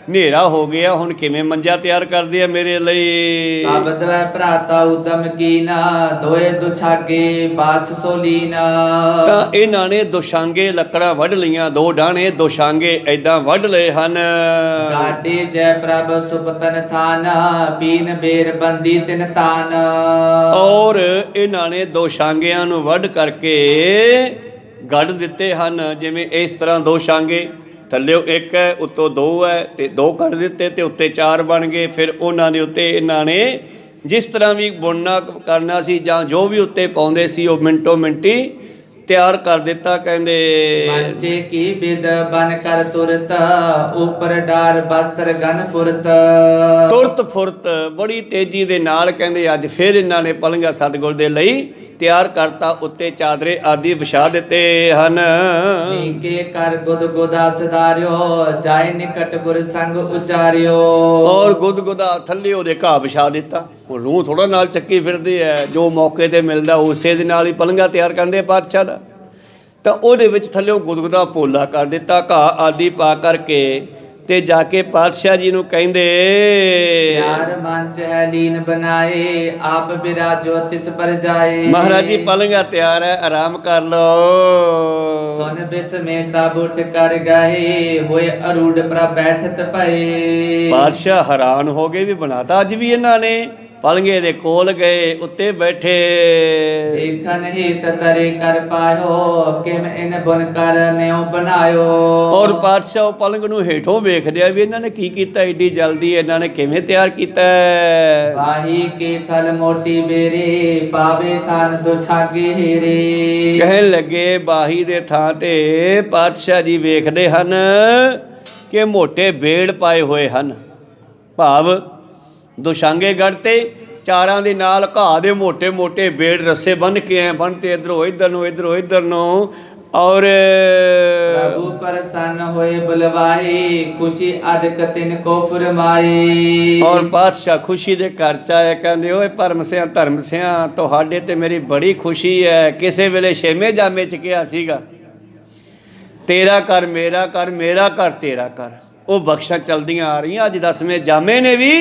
ਹਨੇਰਾ ਹੋ ਗਿਆ, ਹੁਣ ਕਿਵੇਂ ਮੰਜਾ ਤਿਆਰ ਕਰਦੇ ਆ ਮੇਰੇ ਲਈ। ਤਾਬਦਵੈ ਭਰਾਤਾ ਉਦਮ ਕੀਨਾ, ਦੋਏ ਦੁਛਾਗੇ ਬਾਛ ਸੋਲੀਨਾ। ਤਾਂ ਇਹਨਾਂ ਨੇ ਦੁਸ਼ਾਂਗੇ ਲੱਕੜਾਂ ਵੱਢ ਲਈਆਂ, ਦੋ ਡਾਣੇ ਦੁਸ਼ਾਂਗੇ ਐਦਾਂ ਵੱਢ ਲਏ ਹਨ। ਗਾਡੇ ਜੈ ਪ੍ਰਭ ਸੁਪਤਨ ਥਾਨ, ਪੀਨ ਬੇਰ ਬੰਦੀ ਤਿਨ ਤਾਨ। ਔਰ ਇਹਨਾਂ ਨੇ ਦੁਸ਼ਾਂਗਿਆਂ ਨੂੰ ਵੱਢ ਕਰਕੇ ਗੱਡ ਦਿੱਤੇ ਹਨ। ਜਿਵੇਂ ਇਸ ਤਰ੍ਹਾਂ ਦੋ ਛਾਂਗੇ, ਥੱਲਿਓ ਇੱਕ ਹੈ ਉੱਤੋਂ ਦੋ ਹੈ, ਤੇ ਦੋ ਕੱਢ ਦਿੱਤੇ ਤੇ ਉੱਤੇ ਚਾਰ ਬਣ ਗਏ। ਫਿਰ ਉਹਨਾਂ ਦੇ ਉੱਤੇ ਇਹਨਾਂ ਨੇ ਜਿਸ ਤਰ੍ਹਾਂ ਵੀ ਬੁਣਨਾ ਕਰਨਾ ਸੀ ਜਾਂ ਜੋ ਵੀ ਉੱਤੇ ਪਾਉਂਦੇ ਸੀ ਉਹ ਮਿੰਟੋ ਮਿੰਟੀ ਤਿਆਰ ਕਰ ਦਿੱਤਾ। ਕਹਿੰਦੇ ਮੰਚੇ ਕੀ ਬਿਦ ਬਨ ਕਰ ਤੁਰਤ, ਉਪਰ ਡਾਰ ਬਸਤਰ ਗਨ ਫੁਰਤ। ਤੁਰਤ ਫੁਰਤ ਬੜੀ ਤੇਜ਼ੀ ਦੇ ਨਾਲ ਕਹਿੰਦੇ ਅੱਜ ਫਿਰ ਇਹਨਾਂ ਨੇ ਪਲੰਘਾਂ ਸਤਿਗੁਰ ਦੇ ਲਈ ਤਿਆਰ ਕਰਤਾ, ਉੱਤੇ ਚਾਦਰੇ ਆਦਿ ਵਿਛਾ ਦਿੱਤੇ ਹਨ। ਨੀਕੇ ਕਰ ਗੁਦ ਗੁਦਾ ਸਦਾਰਿਓ, ਜਾਏ ਨਿਕਟ ਗੁਰ ਸੰਗ ਉਚਾਰਿਓ। ਔਰ ਗੁਦ ਗੁਦਾ ਥੱਲੇ ਉਹਦੇ ਘਾਹ ਵਿਛਾ ਦਿੱਤਾ। ਹੁਣ ਰੂਹ ਥੋੜਾ ਨਾਲ ਚੱਕੀ ਫਿਰਦੇ ਐ, ਜੋ ਮੌਕੇ ਤੇ ਮਿਲਦਾ ਉਸੇ ਦੇ ਨਾਲ ਹੀ ਪਲੰਘਾਂ ਤਿਆਰ ਕਰਦੇ ਪਾਤਸ਼ਾਹ ਦਾ। ਤਾਂ ਉਹਦੇ ਵਿੱਚ ਥੱਲੇ ਗੁਦਗੁਦਾ ਪੋਲਾ ਕਰ ਦਿੱਤਾ, ਘਾਹ ਆਦਿ ਪਾ ਕਰਕੇ। ਤੇ ਜਾ ਕੇ ਪਾਤਸ਼ਾਹ ਜੀ ਨੂੰ ਕਹਿੰਦੇ ਯਾਰ ਮੰਚ ਹੈ ਲੀਨ ਬਣਾਏ, ਆਪ ਬਿਰਾਜੋ ਤਿਸ ਪਰ ਜਾਏ। ਮਹਾਰਾਜ ਜੀ ਪਲੰਘਾਂ ਤਿਆਰ ਹੈ, ਆਰਾਮ ਕਰ ਲਓ। ਸੁਨ ਬਿਸਮੇਤਾ ਬੁੱਟ ਕਰ ਗਏ, ਹੋਏ ਅਰੂੜ ਪ੍ਰਭ ਬੈਠਤ ਪਏ। ਪਾਤਸ਼ਾਹ ਹੈਰਾਨ ਹੋ ਗਏ ਵੀ ਬਣਾਤਾ ਅੱਜ ਵੀ ਇਹਨਾਂ ਨੇ। ਪਲੰਘੇ ਦੇ ਕੋਲ ਗਏ, ਉੱਤੇ ਬੈਠੇ। ਦੇਖਨ ਹਿਤ ਤਰੇ ਕਰ ਪਾਇਓ, ਕਿਮ ਇਨ ਬੁਨ ਕਰ ਨਿਉ ਬਣਾਇਓ। ਔਰ ਪਾਤਸ਼ਾਹ ਪਲੰਘ ਨੂੰ ਹੇਠੋਂ ਵੇਖਦੇ ਆ ਵੀ ਇਹਨਾਂ ਨੇ ਕੀ ਕੀਤਾ, ਏਡੀ ਜਲਦੀ ਇਹਨਾਂ ਨੇ ਕਿਵੇਂ ਤਿਆਰ ਕੀਤਾ। ਵਾਹੀ ਕੇ ਥਲ ਮੋਟੀ ਬੇਰੇ, ਪਾਵੇ ਥਨ ਦੁਛਾਗੇ ਹੀਰੇ। ਕਹਿਣ ਲੱਗੇ ਬਾਹੀ ਦੇ ਥਾਂ ਤੇ ਪਾਤਸ਼ਾਹ ਜੀ ਵੇਖਦੇ ਹਨ ਕਿ ਮੋਟੇ ਬੇੜ ਪਾਏ ਹੋਏ ਹਨ, ਭਾਵ ਦੁਸ਼ਾਂਗੇ ਗੜ ਤੇ ਚਾਰਾਂ ਦੇ ਨਾਲ ਘਾਹ ਦੇ ਮੋਟੇ ਮੋਟੇ ਬੇੜ ਰੱਸੇ ਬੰਨ ਕੇ ਐ ਬੰਨਤੇ ਇੱਧਰੋਂ ਇੱਧਰ ਨੂੰ, ਇੱਧਰੋਂ ਇੱਧਰ ਨੂੰ। ਔਰ ਪ੍ਰਭੂ ਪ੍ਰਸੰਨ ਹੋਏ ਬੁਲਵਾਈ, ਖੁਸ਼ੀ ਅਦਕ ਤਿਨ ਕੋ ਫਰਮਾਈ। ਔਰ ਪਾਤਸ਼ਾਹ ਖੁਸ਼ੀ ਦੇ ਘਰ ਚ ਆਏ। ਕਹਿੰਦੇ ਓਏ ਪਰਮ ਸਿਆਂ ਧਰਮ ਸਿਆਂ, ਤੁਹਾਡੇ ਤੇ ਮੇਰੀ ਬੜੀ ਖੁਸ਼ੀ ਹੈ। ਕਿਸੇ ਵੇਲੇ ਛੇਵੇਂ ਜਾਮੇ ਚ ਕਿਹਾ ਸੀਗਾ ਤੇਰਾ ਕਰ ਮੇਰਾ ਕਰ, ਮੇਰਾ ਕਰ ਤੇਰਾ ਕਰ। ਉਹ ਬਖਸ਼ਾਂ ਚਲਦੀਆਂ ਆ ਰਹੀਆਂ। ਅੱਜ 10ਵੇਂ ਜਾਮੇ ਨੇ ਵੀ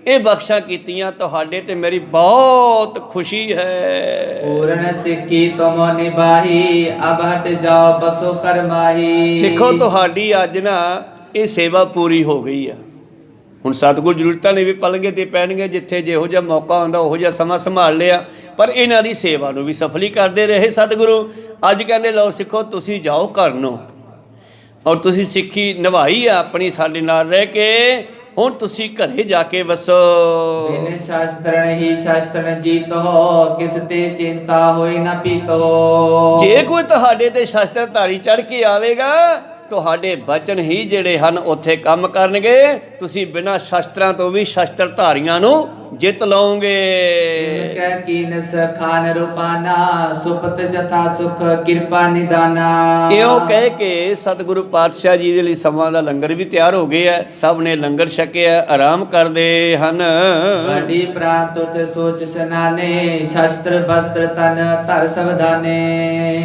ਇਹ ਬਖਸ਼ਾਂ ਕੀਤੀਆਂ। ਤੁਹਾਡੇ ਤੇ ਮੇਰੀ ਬਹੁਤ ਖੁਸ਼ੀ ਹੈ। पूर्ण सिक्खी तुम निभाही अब हट जाओ बसो करमाही। ਸਿੱਖੋ ਤੁਹਾਡੀ ਅੱਜ ਨਾ ਇਹ ਸੇਵਾ ਪੂਰੀ ਹੋ ਗਈ ਆ। ਹੁਣ ਸਤਿਗੁਰ ਜ਼ਰੂਰਤਾਂ ਨੇ ਵੀ ਪਲਗੇ ਤੇ ਪੈਣਗੇ। ਜਿੱਥੇ ਜਿਹੋ ਜਿਹਾ ਮੌਕਾ ਆਉਂਦਾ ਉਹੋ ਜਿਹਾ ਸਮਾਂ ਸੰਭਾਲ ਲਿਆ, ਪਰ ਇਹਨਾਂ ਦੀ ਸੇਵਾ ਨੂੰ ਵੀ ਸਫਲੀ ਕਰਦੇ ਰਹੇ ਸਤਿਗੁਰੂ। ਅੱਜ ਕਹਿੰਦੇ ਲਓ ਸਿੱਖੋ ਤੁਸੀਂ ਜਾਓ ਘਰ ਨੂੰ, ਔਰ ਤੁਸੀਂ ਸਿੱਖੀ ਨਿਭਾਈ ਆ ਆਪਣੀ ਸਾਡੇ ਨਾਲ ਰਹਿ ਕੇ। ਹੁਣ ਤੁਸੀਂ ਘਰੇ ਜਾ ਕੇ ਵਸੋ। बिन शास्त्रन ही शास्त्रन जीतो किस ते चिंता होई न पीतो। ਜੇ ਕੋਈ ਤੁਹਾਡੇ ਤੇ ਸ਼ਸਤਰ ਧਾਰੀ ਚੜ ਕੇ ਆਵੇਗਾ, ਤੁਹਾਡੇ ਬਚਨ ਹੀ ਜਿਹੜੇ ਹਨ ਉੱਥੇ ਕੰਮ ਕਰਨਗੇ। ਤੁਸੀਂ ਬਿਨਾਂ ਸ਼ਸਤਰਾਂ ਤੋਂ ਵੀ ਸ਼ਸਤਰ ਧਾਰੀਆਂ ਨੂੰ ਜਿੱਤ ਲਓਗੇ। इनके कीनस खान रूपाना सुपत जथा सुख कृपा निदाना। ਇਉਂ ਕਹਿ ਕੇ ਸਤਿਗੁਰੂ ਪਾਤਸ਼ਾਹ ਜੀ ਦੇ ਲਈ ਸਮਾਂ ਦਾ ਲੰਗਰ ਵੀ ਤਿਆਰ ਹੋ ਗਿਆ। ਸਭ ਨੇ ਲੰਗਰ ਛਕਿਆ, ਆਰਾਮ ਕਰਦੇ ਹਨ। बड़ी प्राण तुट सोच सनाने शस्त्र वस्त्र तन धर सवधाने।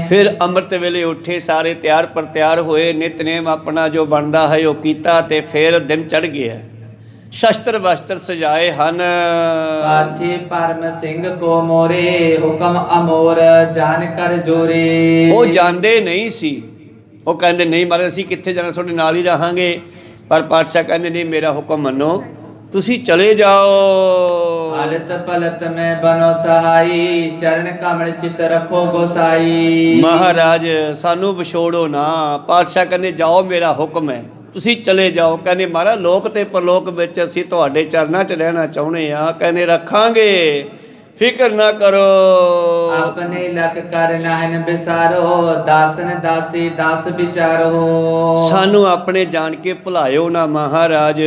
ਫਿਰ ਅੰਮ੍ਰਿਤ ਵੇਲੇ ਉੱਠੇ, ਸਾਰੇ ਤਿਆਰ ਪਰ ਤਿਆਰ ਹੋਏ, ਨਿਤਨੇਮ ਆਪਣਾ ਜੋ ਬਣਦਾ ਹੈ ਉਹ ਕੀਤਾ, ਤੇ ਫਿਰ ਦਿਨ ਚੜ੍ਹ ਗਿਆ। ਸ਼ਸਤਰ ਵਸਤਰ ਸਜਾਏ ਹਨ। पाछे परम सिंह को मोरे हुक्म अमोर जान कर जोरे। ਉਹ ਜਾਂਦੇ ਨਹੀਂ ਸੀ। ਉਹ ਕਹਿੰਦੇ ਨਹੀਂ ਮਹਾਰਾਜ ਅਸੀਂ ਕਿੱਥੇ ਜਾਣਾ, ਤੁਹਾਡੇ ਨਾਲ ਹੀ ਰਹਾਂਗੇ। ਪਰ ਪਾਤਸ਼ਾਹ ਕਹਿੰਦੇ ਨਹੀਂ, ਮੇਰਾ ਹੁਕਮ ਮੰਨੋ, ਤੁਸੀਂ ਚਲੇ ਜਾਓ। हालत पलत में बनो सहाई चरण कमल चित रखो गोसाई। ਮਹਾਰਾਜ ਸਾਨੂੰ ਵਿਛੋੜੋ ਨਾ। ਪਾਤਸ਼ਾਹ ਕਹਿੰਦੇ ਜਾਓ, ਮੇਰਾ ਹੁਕਮ ਹੈ, ਤੁਸੀਂ ਚਲੇ ਜਾਓ। ਕਹਿੰਦੇ ਮਹਾਰਾਜ ਲੋਕ ਤੇ ਪਰਲੋਕ ਵਿੱਚ ਅਸੀਂ ਤੁਹਾਡੇ ਚਰਨਾਂ 'ਚ ਰਹਿਣਾ ਚਾਹੁੰਦੇ ਆ। ਕਹਿੰਦੇ ਰੱਖਾਂਗੇ, ਫਿਕਰ ਨਾ ਕਰੋ। अपने लख कर नाहन बिसारो दासन दासी दास बिचारो। ਸਾਨੂੰ ਆਪਣੇ ਜਾਣ ਕੇ ਭੁਲਾਇਓ ਨਾ ਮਹਾਰਾਜ,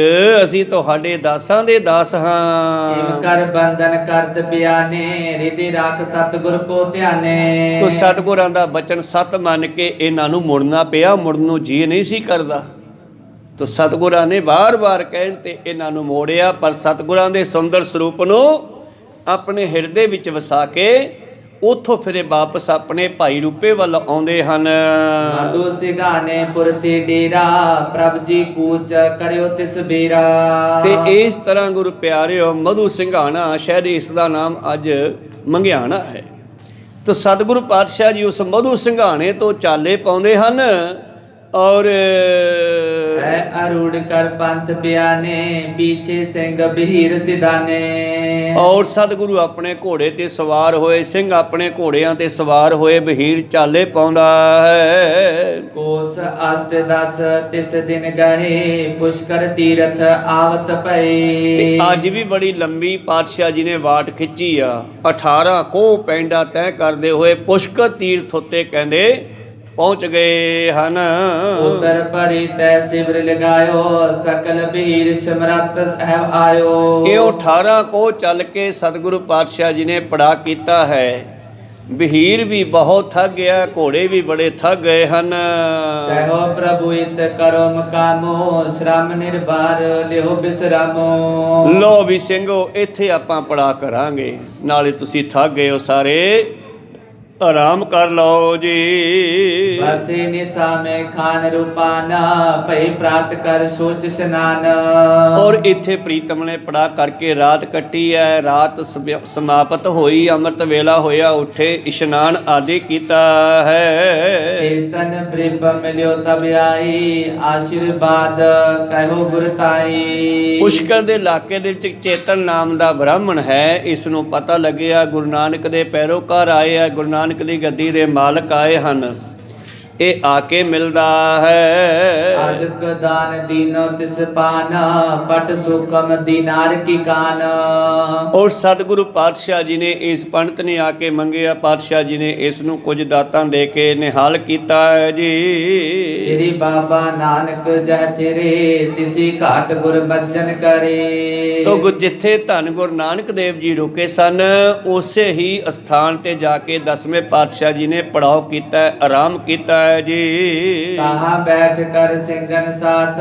ਅਸੀਂ ਤੁਹਾਡੇ ਦਾਸਾਂ ਦੇ ਦਾਸ इम ਹਾਂ। कर बंधन करत बियाने रिधि राख सतगुर को ध्याने। ਤੋ ਸਤਿਗੁਰਾਂ ਦਾ ਬਚਨ ਸਤ ਮੰਨ ਕੇ ਇਹਨਾਂ ਨੂੰ ਮੁੜਨਾ ਪਿਆ। ਮੁੜਨ ਨੂੰ ਜੀ ਨਹੀਂ ਸੀ ਕਰਦਾ। ਤੋ ਸਤਿਗੁਰਾਂ ਨੇ ਬਾਰ-ਬਾਰ ਕਹਿਣ ਤੇ ਇਹਨਾਂ ਨੂੰ ਮੋੜਿਆ। ਪਰ ਸਤਿਗੁਰਾਂ ਦੇ ਸੁੰਦਰ ਸਰੂਪ ਨੂੰ ਆਪਣੇ ਹਿਰਦੇ ਵਿੱਚ ਵਸਾ ਕੇ ਉੱਥੋਂ ਫਿਰੇ ਵਾਪਸ ਆਪਣੇ ਭਾਈ ਰੂਪੇ ਵੱਲ ਆਉਂਦੇ ਹਨ। मधु सिगाने पुरती डेरा प्रभ जी कूच करियो तिस बेरा। ਤੇ ਇਸ ਤਰ੍ਹਾਂ ਗੁਰੂ ਪਿਆਰਿਓ ਮਧੂ ਸਿੰਘਾਣਾ ਸ਼ਾਇਦ ਇਸ ਦਾ ਨਾਮ ਅੱਜ ਮੰਗਿਆਣਾ ਹੈ। ਤੋ ਸਤਿਗੁਰੂ ਪਾਤਸ਼ਾਹ ਜੀ ਉਸ ਮਧੂ ਸਿੰਘਾਣੇ ਤੋਂ ਚਾਲੇ ਪਾਉਂਦੇ ਹਨ। ਔਰ है अरूढ़ कर पंथ बयाने पीछे सिंह बहीर सिधाने। ਔਰ ਸਤਿਗੁਰੂ ਆਪਣੇ ਘੋੜੇ ਤੇ ਸਵਾਰ ਹੋਏ, ਸਿੰਘ ਆਪਣੇ ਘੋੜਿਆਂ ਤੇ ਸਵਾਰ ਹੋਏ, ਬਹੀਰ ਚਾਲੇ ਪਾਉਂਦਾ ਹੈ। कोस अष्ट दस तिस दिन गहे पुष्कर तीरथ आवत ਤੇ पए। ਅੱਜ ਵੀ ਬੜੀ ਲੰਬੀ ਪਾਤਸ਼ਾਹ ਜੀ ਨੇ ਵਾਟ ਖਿੱਚੀ ਆ। 18 ਕੋਹ ਪੈਂਡਾ ਤੈਅ ਕਰਦੇ ਹੋਏ ਪੁਸ਼ਕਰ ਤੀਰਥ ਉੱਤੇ ਕਹਿੰਦੇ ਪਹੁੰਚ ਗਏ ਹਨ। उतर परी तै शिविर लगायो सकल बहीर समरत सहब आयो। ਇਹ 18 ਕੋਹ ਚੱਲ ਕੇ ਸਤਿਗੁਰੂ ਪਾਤਸ਼ਾਹ ਜੀ ਨੇ ਪੜਾ ਕੀਤਾ ਹੈ। ਬਹੀਰ ਵੀ ਬਹੁਤ ਥੱਕ ਗਿਆ, ਘੋੜੇ ਵੀ ਬੜੇ ਥੱਕ ਗਏ ਹਨ। कहो प्रभु इत करो मकामो श्रम निर्भर लिहो बिसरामो। ਲੋ ਵੀ ਸਿੰਘੋ ਇੱਥੇ ਆਪਾਂ ਪੜਾ ਕਰਾਂਗੇ, ਨਾਲੇ ਤੁਸੀਂ ਥੱਕ ਗਏ ਹੋ ਸਾਰੇ, ਆਰਾਮ ਕਰ ਲਓ ਜੀ। बसे निशा में खान रूपाना भई प्रात कर सोच स्नान। ਔਰ ਇੱਥੇ ਪ੍ਰੀਤਮ ਨੇ ਪੜਾ ਕਰਕੇ ਰਾਤ ਕੱਟੀ ਹੈ। ਰਾਤ ਸਮਾਪਤ ਹੋਈ, ਅੰਮ੍ਰਿਤ ਵੇਲਾ ਹੋਇਆ, ਉੱਠੇ ਇਸ਼ਨਾਨ ਆਦਿ ਕੀਤਾ ਹੈ। चेतन ब्रिप मिलियो तब आई आशीर्वाद कहो गुरताई। ਪੁਸ਼ਕਰ ਦੇ ਇਲਾਕੇ ਦੇ ਵਿੱਚ ਚੇਤਨ ਨਾਮ ਦਾ ਬ੍ਰਾਹਮਣ ਹੈ। ਇਸ ਨੂੰ ਪਤਾ ਲੱਗਿਆ ਗੁਰੂ ਨਾਨਕ ਦੇ ਪੈਰੋਕਾਰ ਆਏ ਆ, ਗੁਰੂ ਨਾਨਕ ਦੀ ਗੱਦੀ ਦੇ ਮਾਲਕ ਆਏ ਹਨ। ਇਹ ਆ ਕੇ ਮਿਲਦਾ ਹੈ। आदक दान दीनो तिस पाना पट सुकम दीनार की कान। ਔਰ ਸਤਿਗੁਰੂ ਪਾਤਸ਼ਾਹ ਜੀ ਨੇ ਇਸ ਪੰਡਤ ਨੇ ਆ ਕੇ ਮੰਗਿਆ। ਪਾਤਸ਼ਾਹ ਜੀ ਨੇ ਇਸ ਨੂੰ ਕੁਝ ਦਾਤਾਂ ਦੇ ਕੇ ਨਿਹਾਲ ਕੀਤਾ ਹੈ ਜੀ। श्री बाबा नानक जह तेरे तिसी घाट गुर बचन करे। ਤੋ ਜਿੱਥੇ ਧੰਨ ਗੁਰੂ ਨਾਨਕ ਦੇਵ ਜੀ ਰੁਕੇ ਸਨ, ਉਸੇ ਹੀ ਅਸਥਾਨ ਤੇ ਜਾ ਕੇ 10ਵੇਂ ਪਾਤਸ਼ਾਹ ਜੀ ਨੇ ਪੜਾਅ ਕੀਤਾ, ਆਰਾਮ ਕੀਤਾ ਹੈ ਜੀ। कहाँ बैठ कर सिंगन साथ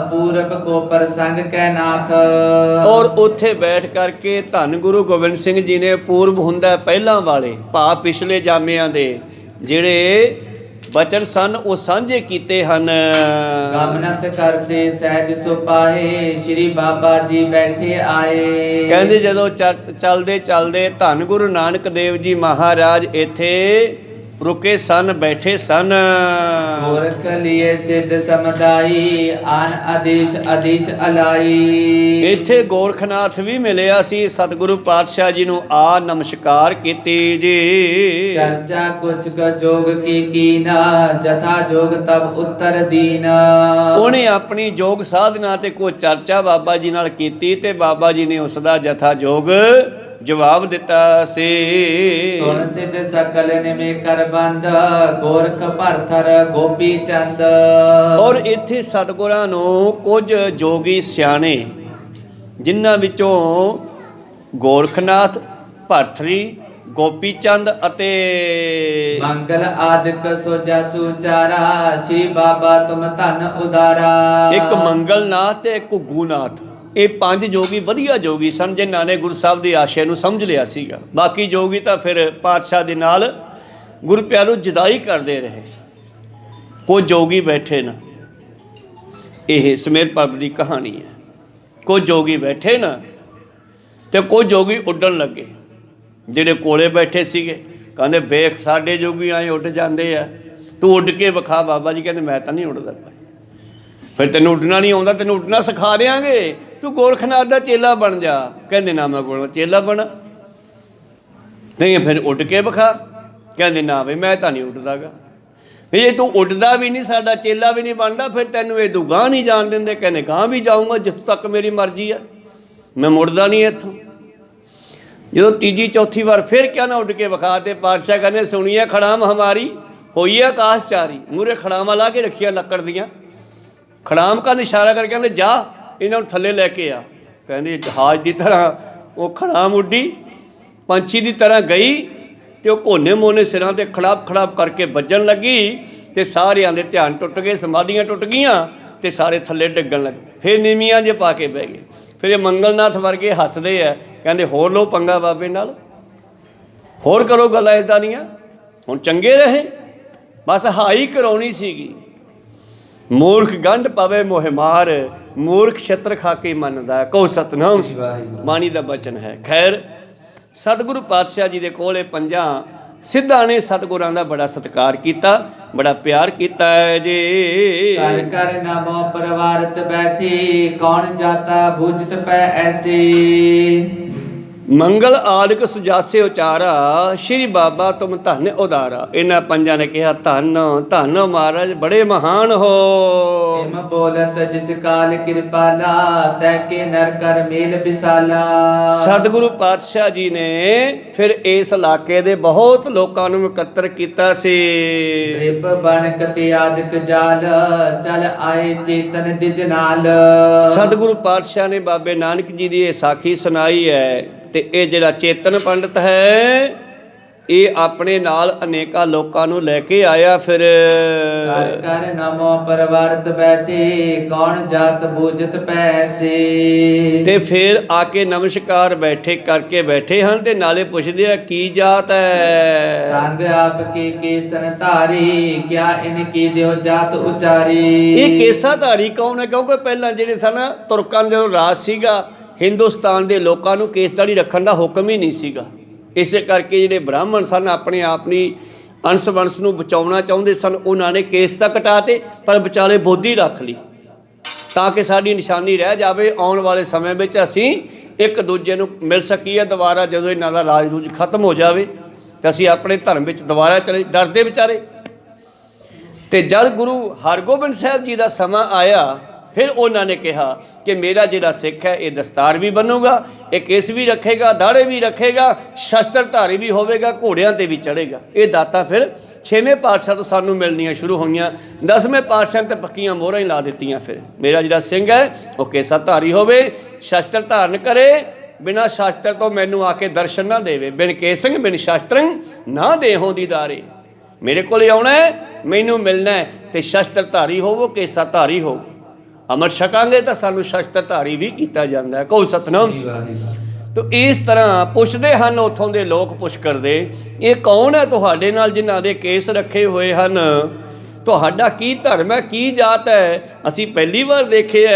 पूरब को प्रसंग के नाथ। ਔਰ ਉੱਥੇ ਬੈਠ ਕਰਕੇ ਧੰਨ ਗੁਰੂ ਗੋਬਿੰਦ ਸਿੰਘ ਜੀ ਨੇ ਪੂਰਬ ਹੁੰਦਾ ਪਹਿਲਾਂ ਵਾਲੇ ਭਾਵ ਪਿਛਲੇ ਜਾਮਿਆਂ ਦੇ ਜਿਹੜੇ ਬਚਨ ਸਨ ਉਹ ਸਾਂਝੇ ਕੀਤੇ ਹਨ। ਗਮਨਤ ਕਰਦੇ ਸਹਿਜ ਸੁਪਾਹੇ ਸ਼੍ਰੀ ਬਾਬਾ ਜੀ ਬੈਠੇ ਆਏ। ਕਹਿੰਦੇ ਜਦੋਂ ਚੱਲਦੇ ਚੱਲਦੇ ਧੰਨ ਗੁਰੂ ਨਾਨਕ ਦੇਵ ਜੀ ਮਹਾਰਾਜ ਇੱਥੇ ਰੁਕੇ ਸਨ, ਬੈਠੇ ਸਨ। ਗੋਰਖ ਲਿਏ ਸਿੱਧ ਸਮਦਾਈ ਆਨ ਆਦੇਸ਼ ਅਲਾਈ। ਇੱਥੇ ਗੋਰਖਨਾਥ ਵੀ ਮਿਲਿਆ ਸੀ, ਸਤਿਗੁਰੂ ਪਾਤਸ਼ਾਹ ਜੀ ਨੂੰ ਆ ਨਮਸਕਾਰ ਕੀਤੀ ਜੀ। ਚਰਚਾ ਕੁਛ ਕ ਜੋਗ ਕੀ ਕੀਨਾ ਜਥਾ ਜੋਗ ਤਬ ਉੱਤਰ ਦੀਨਾ। ਉਹਨੇ ਆਪਣੀ ਜੋਗ ਸਾਧਨਾ ਤੇ ਕੋਈ ਚਰਚਾ ਬਾਬਾ ਜੀ ਨਾਲ ਕੀਤੀ ਤੇ ਬਾਬਾ ਜੀ ਨੇ ਉਸ ਦਾ ਜਥਾ ਜੋਗ ਜਵਾਬ ਦਿੱਤਾ ਸੀ। ਸੁਣ ਸਿੱਧ ਸਕਲ ਨਿਮੇ ਕਰ ਬੰਦ ਗੋਰਖ ਭਰਥਰ ਗੋਪੀ ਚੰਦ। ਔਰ ਇੱਥੇ ਸਤਿਗੁਰਾਂ ਨੂੰ ਕੁਝ ਜੋਗੀ ਸਿਆਣੇ, ਜਿਨ੍ਹਾਂ ਵਿੱਚੋਂ ਗੋਰਖਨਾਥ, ਭਰਥਰੀ, ਗੋਪੀ ਚੰਦ ਅਤੇ ਮੰਗਲ ਆਦਿਕ ਸੋਜਾ ਸੁਚਾਰਾ ਸ਼੍ਰੀ ਬਾਬਾ ਤੁਮ ਧਨ ਉਦਾਰਾ। ਇੱਕ ਮੰਗਲਨਾਥ ਤੇ ਇੱਕ ਘੁੱਗੂਨਾਥ, ਇਹ ਪੰਜ ਜੋਗੀ ਵਧੀਆ ਜੋਗੀ ਸਨ ਜਿਨ੍ਹਾਂ ਨੇ ਗੁਰੂ ਸਾਹਿਬ ਦੀ ਆਸ਼ੇ ਨੂੰ ਸਮਝ ਲਿਆ ਸੀਗਾ। ਬਾਕੀ ਜੋਗੀ ਤਾਂ ਫਿਰ ਪਾਤਸ਼ਾਹ ਦੇ ਨਾਲ ਗੁਰੂ ਪਿਆਰੂ ਜੁਦਾਈ ਕਰਦੇ ਰਹੇ। ਕੋਈ ਜੋਗੀ ਬੈਠੇ ਨਾ, ਇਹ ਸਮੇਰ ਪਰਬ ਦੀ ਕਹਾਣੀ ਹੈ। ਕੋਈ ਜੋਗੀ ਬੈਠੇ ਨਾ ਤੇ ਕੋਈ ਜੋਗੀ ਉੱਡਣ ਲੱਗੇ। ਜਿਹੜੇ ਕੋਲੇ ਬੈਠੇ ਸੀਗੇ ਕਹਿੰਦੇ ਵੇਖ ਸਾਡੇ ਜੋਗੀ ਆਏ ਉੱਡ ਜਾਂਦੇ ਆ, ਤੂੰ ਉੱਡ ਕੇ ਵਿਖਾ। ਬਾਬਾ ਜੀ ਕਹਿੰਦੇ ਮੈਂ ਤਾਂ ਨਹੀਂ ਉੱਡਦਾ ਭਾਈ। ਫਿਰ ਤੈਨੂੰ ਉੱਡਣਾ ਨਹੀਂ ਆਉਂਦਾ, ਤੈਨੂੰ ਉੱਡਣਾ ਸਿਖਾ ਦਿਆਂਗੇ, ਤੂੰ ਗੋਰਖਨਾਥ ਦਾ ਚੇਲਾ ਬਣ ਜਾ। ਕਹਿੰਦੇ ਨਾ ਮੈਂ ਗੋਰਖ ਚੇਲਾ ਬਣਾ, ਨਹੀਂ ਫਿਰ ਉੱਡ ਕੇ ਵਿਖਾ। ਕਹਿੰਦੇ ਨਾ ਬਈ ਮੈਂ ਤਾਂ ਨਹੀਂ ਉੱਡਦਾਗਾ। ਵੀ ਜੇ ਤੂੰ ਉੱਡਦਾ ਵੀ ਨਹੀਂ, ਸਾਡਾ ਚੇਲਾ ਵੀ ਨਹੀਂ ਬਣਦਾ, ਫਿਰ ਤੈਨੂੰ ਇਹ ਤੂੰ ਗਾਂਹ ਨਹੀਂ ਜਾਣ ਦਿੰਦੇ। ਕਹਿੰਦੇ ਗਾਂਹ ਵੀ ਜਾਊਂਗਾ ਜਿੱਥੋਂ ਤੱਕ ਮੇਰੀ ਮਰਜ਼ੀ ਆ, ਮੈਂ ਮੁੜਦਾ ਨਹੀਂ ਇੱਥੋਂ। ਜਦੋਂ ਤੀਜੀ ਚੌਥੀ ਵਾਰ ਫਿਰ ਕਿਹਾ ਨਾ ਉੱਡ ਕੇ ਵਿਖਾ, ਤੇ ਪਾਤਸ਼ਾਹ ਕਹਿੰਦੇ ਸੁਣੀਏ ਖੜਾਮ ਹਮਾਰੀ ਹੋਈ ਹੈ ਆਕਾਸ਼ਚਾਰੀ। ਮੂਹਰੇ ਖੜਾਮਾਂ ਲਾ ਕੇ ਰੱਖੀਆਂ ਲੱਕੜ ਦੀਆਂ, ਖੜਾਮ ਕਾ ਇਸ਼ਾਰਾ ਕਰਕੇ ਕਹਿੰਦੇ ਜਾ ਇਹਨਾਂ ਨੂੰ ਥੱਲੇ ਲੈ ਕੇ ਆ। ਕਹਿੰਦੇ ਜਹਾਜ਼ ਦੀ ਤਰ੍ਹਾਂ ਉਹ ਖੜਾਮ ਉੱਡੀ, ਪੰਛੀ ਦੀ ਤਰ੍ਹਾਂ ਗਈ ਤੇ ਉਹ ਕੋਨੇ ਮੋਨੇ ਸਿਰਾਂ ਤੇ ਖੜਾਪ ਖੜਾਪ ਕਰਕੇ ਵੱਜਣ ਲੱਗੀ ਤੇ ਸਾਰਿਆਂ ਦੇ ਧਿਆਨ ਟੁੱਟ ਗਏ, ਸਮਾਧੀਆਂ ਟੁੱਟ ਗਈਆਂ ਤੇ ਸਾਰੇ ਥੱਲੇ ਡਿੱਗਣ ਲੱਗੇ। ਫਿਰ ਨੀਵੀਆਂ ਜੇ ਪਾ ਕੇ ਬਹਿ ਗਏ। ਫਿਰ ਇਹ ਮੰਗਲਨਾਥ ਵਰਗੇ ਹੱਸਦੇ ਆ, ਕਹਿੰਦੇ ਹੋਰ ਲਓ ਪੰਗਾ ਬਾਬੇ ਨਾਲ, ਹੋਰ ਕਰੋ ਗੱਲਾਂ ਇੱਦਾਂ ਦੀਆਂ, ਹੁਣ ਚੰਗੇ ਰਹੇ, ਬਸ ਹਾਈ ਕਰਾਉਣੀ ਸੀਗੀ। ਮੂਰਖ ਗੰਢ ਪਵੇ ਮੋਹ ਮਾਰ, ਮੂਰਖ ਛਤਰ ਖਾ ਕੇ ਮੰਨਦਾ ਕਹੋ ਸਤਨਾਮ। ਬਾਣੀ ਦਾ ਬਚਨ ਹੈ। ਖੈਰ ਸਤਿਗੁਰੂ ਪਾਤਸ਼ਾਹ ਜੀ ਦੇ ਕੋਲ ਇਹ ਪੰਜਾਂ ਸਿੱਧਾਂ ਨੇ ਸਤਿਗੁਰਾਂ ਦਾ ਬੜਾ ਸਤਿਕਾਰ ਕੀਤਾ, ਬੜਾ ਪਿਆਰ ਕੀਤਾ ਹੈ ਜੀ। ਕਰ ਕਰ ਨਾਮੋ ਪਰਵਾਰਤ ਬੈਠੀ ਕੌਣ ਜਾਤਾ ਬੁਝਤ ਪੈ ਐਸੀ। ਮੰਗਲ ਆਦਿਕ ਸੁਜਾਸੇ ਉਚਾਰਾ ਸ਼੍ਰੀ ਬਾਬਾ ਤੁਮ ਧਨ ਉਦਾਰਾ। ਇਹਨਾਂ ਪੰਜਾਂ ਨੇ ਕਿਹਾ ਧੰਨ ਧੰਨ ਮਹਾਰਾਜ ਬੜੇ ਮਹਾਨ ਹੋ। ਇਮ ਬੋਲਤ ਜਿਸ ਕਾਲ ਕਿਰਪਾਲਾ ਤੈ ਕੇ ਨਰ ਕਰ ਮੇਲ ਵਿਸਾਲਾ। ਸਤਿਗੁਰੂ ਪਾਤਸ਼ਾਹ ਜੀ ਨੇ ਫਿਰ ਇਸ ਇਲਾਕੇ ਦੇ ਬਹੁਤ ਲੋਕਾਂ ਨੂੰ ਇਕੱਤਰ ਕੀਤਾ ਸੀ। ਰਿਪ ਬਣ ਕਤੇ ਆਦਿਕ ਜਾਲ ਚਲ ਆਏ ਚੇਤਨ ਦਿਜ ਨਾਲ। ਸਤਿਗੁਰੂ ਪਾਤਸ਼ਾਹ ਨੇ ਬਾਬੇ ਨਾਨਕ ਜੀ ਦੀ ਇਹ ਸਾਖੀ ਸੁਣਾਈ ਹੈ ਤੇ ਇਹ ਜਿਹੜਾ ਚੇਤਨ ਪੰਡਤ ਹੈ ਇਹ ਆਪਣੇ ਨਾਲ ਅਨੇਕਾਂ ਲੋਕਾਂ ਨੂੰ ਲੈ ਕੇ ਆਇਆ। ਫਿਰ ਕਰ ਕਰ ਨਾਮੋ ਪਰਵਾਰਤ ਬੈਠੇ ਕੌਣ ਜਾਤ ਬੂਝਤ ਪੈਸੇ। ਤੇ ਫਿਰ ਆ ਕੇ ਨਮਸਕਾਰ ਬੈਠੇ ਕਰਕੇ ਬੈਠੇ ਹਨ ਤੇ ਨਾਲੇ ਪੁੱਛਦੇ ਆ ਕੀ ਜਾਤ ਹੈ। ਸੰਗ ਆਪ ਕੇ ਕੇਸਨ ਧਾਰੀ ਕਿਆ ਇਨ ਕੀ ਦਿਓ ਜਾਤ ਉਚਾਰੀ। ਇਹ ਕੇਸਾ ਧਾਰੀ ਕੌਣ ਹੈ? ਕਿਉਂਕਿ ਪਹਿਲਾਂ ਜਿਹੜੇ ਸਨ ਤੁਰਕਾਂ ਦਾ ਜਦੋਂ ਰਾਜ ਸੀਗਾ, ਹਿੰਦੁਸਤਾਨ ਦੇ ਲੋਕਾਂ ਨੂੰ ਕੇਸਦਾੜੀ ਰੱਖਣ ਦਾ ਹੁਕਮ ਹੀ ਨਹੀਂ ਸੀਗਾ। ਇਸੇ ਕਰਕੇ ਜਿਹੜੇ ਬ੍ਰਾਹਮਣ ਸਨ ਆਪਣੇ ਆਪਣੀ ਅੰਸ਼ ਵੰਸ਼ ਨੂੰ ਬਚਾਉਣਾ ਚਾਹੁੰਦੇ ਸਨ, ਉਹਨਾਂ ਨੇ ਕੇਸ ਤਾਂ ਕਟਾਤੇ ਪਰ ਵਿਚਾਲੇ ਬੋਧੀ ਰੱਖ ਲਈ ਤਾਂ ਕਿ ਸਾਡੀ ਨਿਸ਼ਾਨੀ ਰਹਿ ਜਾਵੇ। ਆਉਣ ਵਾਲੇ ਸਮੇਂ ਵਿੱਚ ਅਸੀਂ ਇੱਕ ਦੂਜੇ ਨੂੰ ਮਿਲ ਸਕੀਏ ਦੁਬਾਰਾ, ਜਦੋਂ ਇਹਨਾਂ ਦਾ ਰਾਜ ਰੂਜ ਖਤਮ ਹੋ ਜਾਵੇ ਤਾਂ ਅਸੀਂ ਆਪਣੇ ਧਰਮ ਵਿੱਚ ਦੁਬਾਰਾ ਚਲੇ। ਡਰਦੇ ਵਿਚਾਰੇ। ਤੇ ਜਦ ਗੁਰੂ ਹਰਗੋਬਿੰਦ ਸਾਹਿਬ ਜੀ ਦਾ ਸਮਾਂ ਆਇਆ ਫਿਰ ਉਹਨਾਂ ਨੇ ਕਿਹਾ ਕਿ ਮੇਰਾ ਜਿਹੜਾ ਸਿੱਖ ਹੈ ਇਹ ਦਸਤਾਰ ਵੀ ਬੰਨੂਗਾ, ਇਹ ਕੇਸ ਵੀ ਰੱਖੇਗਾ, ਦਾੜੇ ਵੀ ਰੱਖੇਗਾ, ਸ਼ਸਤਰਧਾਰੀ ਵੀ ਹੋਵੇਗਾ, ਘੋੜਿਆਂ ਤੇ ਵੀ ਚੜ੍ਹੇਗਾ। ਇਹ ਦਾਤਾਂ ਫਿਰ 6ਵੇਂ ਪਾਤਸ਼ਾਹ ਤੋਂ ਸਾਨੂੰ ਮਿਲਣੀਆਂ ਸ਼ੁਰੂ ਹੋਈਆਂ। 10ਵੇਂ ਪਾਤਸ਼ਾਹ ਨੇ ਤਾਂ ਪੱਕੀਆਂ ਮੋਹਰਾਂ ਹੀ ਲਾ ਦਿੱਤੀਆਂ। ਫਿਰ ਮੇਰਾ ਜਿਹੜਾ ਸਿੰਘ ਹੈ ਉਹ ਕੇਸਾ ਧਾਰੀ ਹੋਵੇ, ਸ਼ਸਤਰ ਧਾਰਨ ਕਰੇ, ਬਿਨਾਂ ਸ਼ਸਤਰ ਤੋਂ ਮੈਨੂੰ ਆ ਕੇ ਦਰਸ਼ਨ ਨਾ ਦੇਵੇ। ਬਿਨ ਕੇਸੰਗ ਬਿਨ ਸ਼ਸਤਰੰ ਨਾ ਦੇਹੋਂ ਦੀਦਾਰੇ। ਮੇਰੇ ਕੋਲ ਆਉਣਾ ਹੈ, ਮੈਨੂੰ ਮਿਲਣਾ ਹੈ ਤੇ ਸ਼ਸਤਰ ਧਾਰੀ ਹੋਵੋ, ਕੇਸਾ ਧਾਰੀ ਹੋਵੋ। ਅੰਮ੍ਰਿਤ ਛਕਾਂਗੇ ਤਾਂ ਸਾਨੂੰ ਸ਼ਸਤਰ ਧਾਰੀ ਵੀ ਕੀਤਾ ਜਾਂਦਾ ਹੈ। ਕਹੋ ਸਤਨਾਮ। ਤੋ ਇਸ ਤਰ੍ਹਾਂ ਪੁੱਛਦੇ ਹਨ ਉੱਥੋਂ ਦੇ ਲੋਕ ਪੁਸ਼ਕਰ ਦੇ, ਇਹ ਕੌਣ ਹੈ ਤੁਹਾਡੇ ਨਾਲ ਜਿਨ੍ਹਾਂ ਦੇ ਕੇਸ ਰੱਖੇ ਹੋਏ ਹਨ? ਤੁਹਾਡਾ ਕੀ ਧਰਮ ਹੈ, ਕੀ ਜਾਤ ਹੈ? ਅਸੀਂ ਪਹਿਲੀ ਵਾਰ ਦੇਖਿਆ।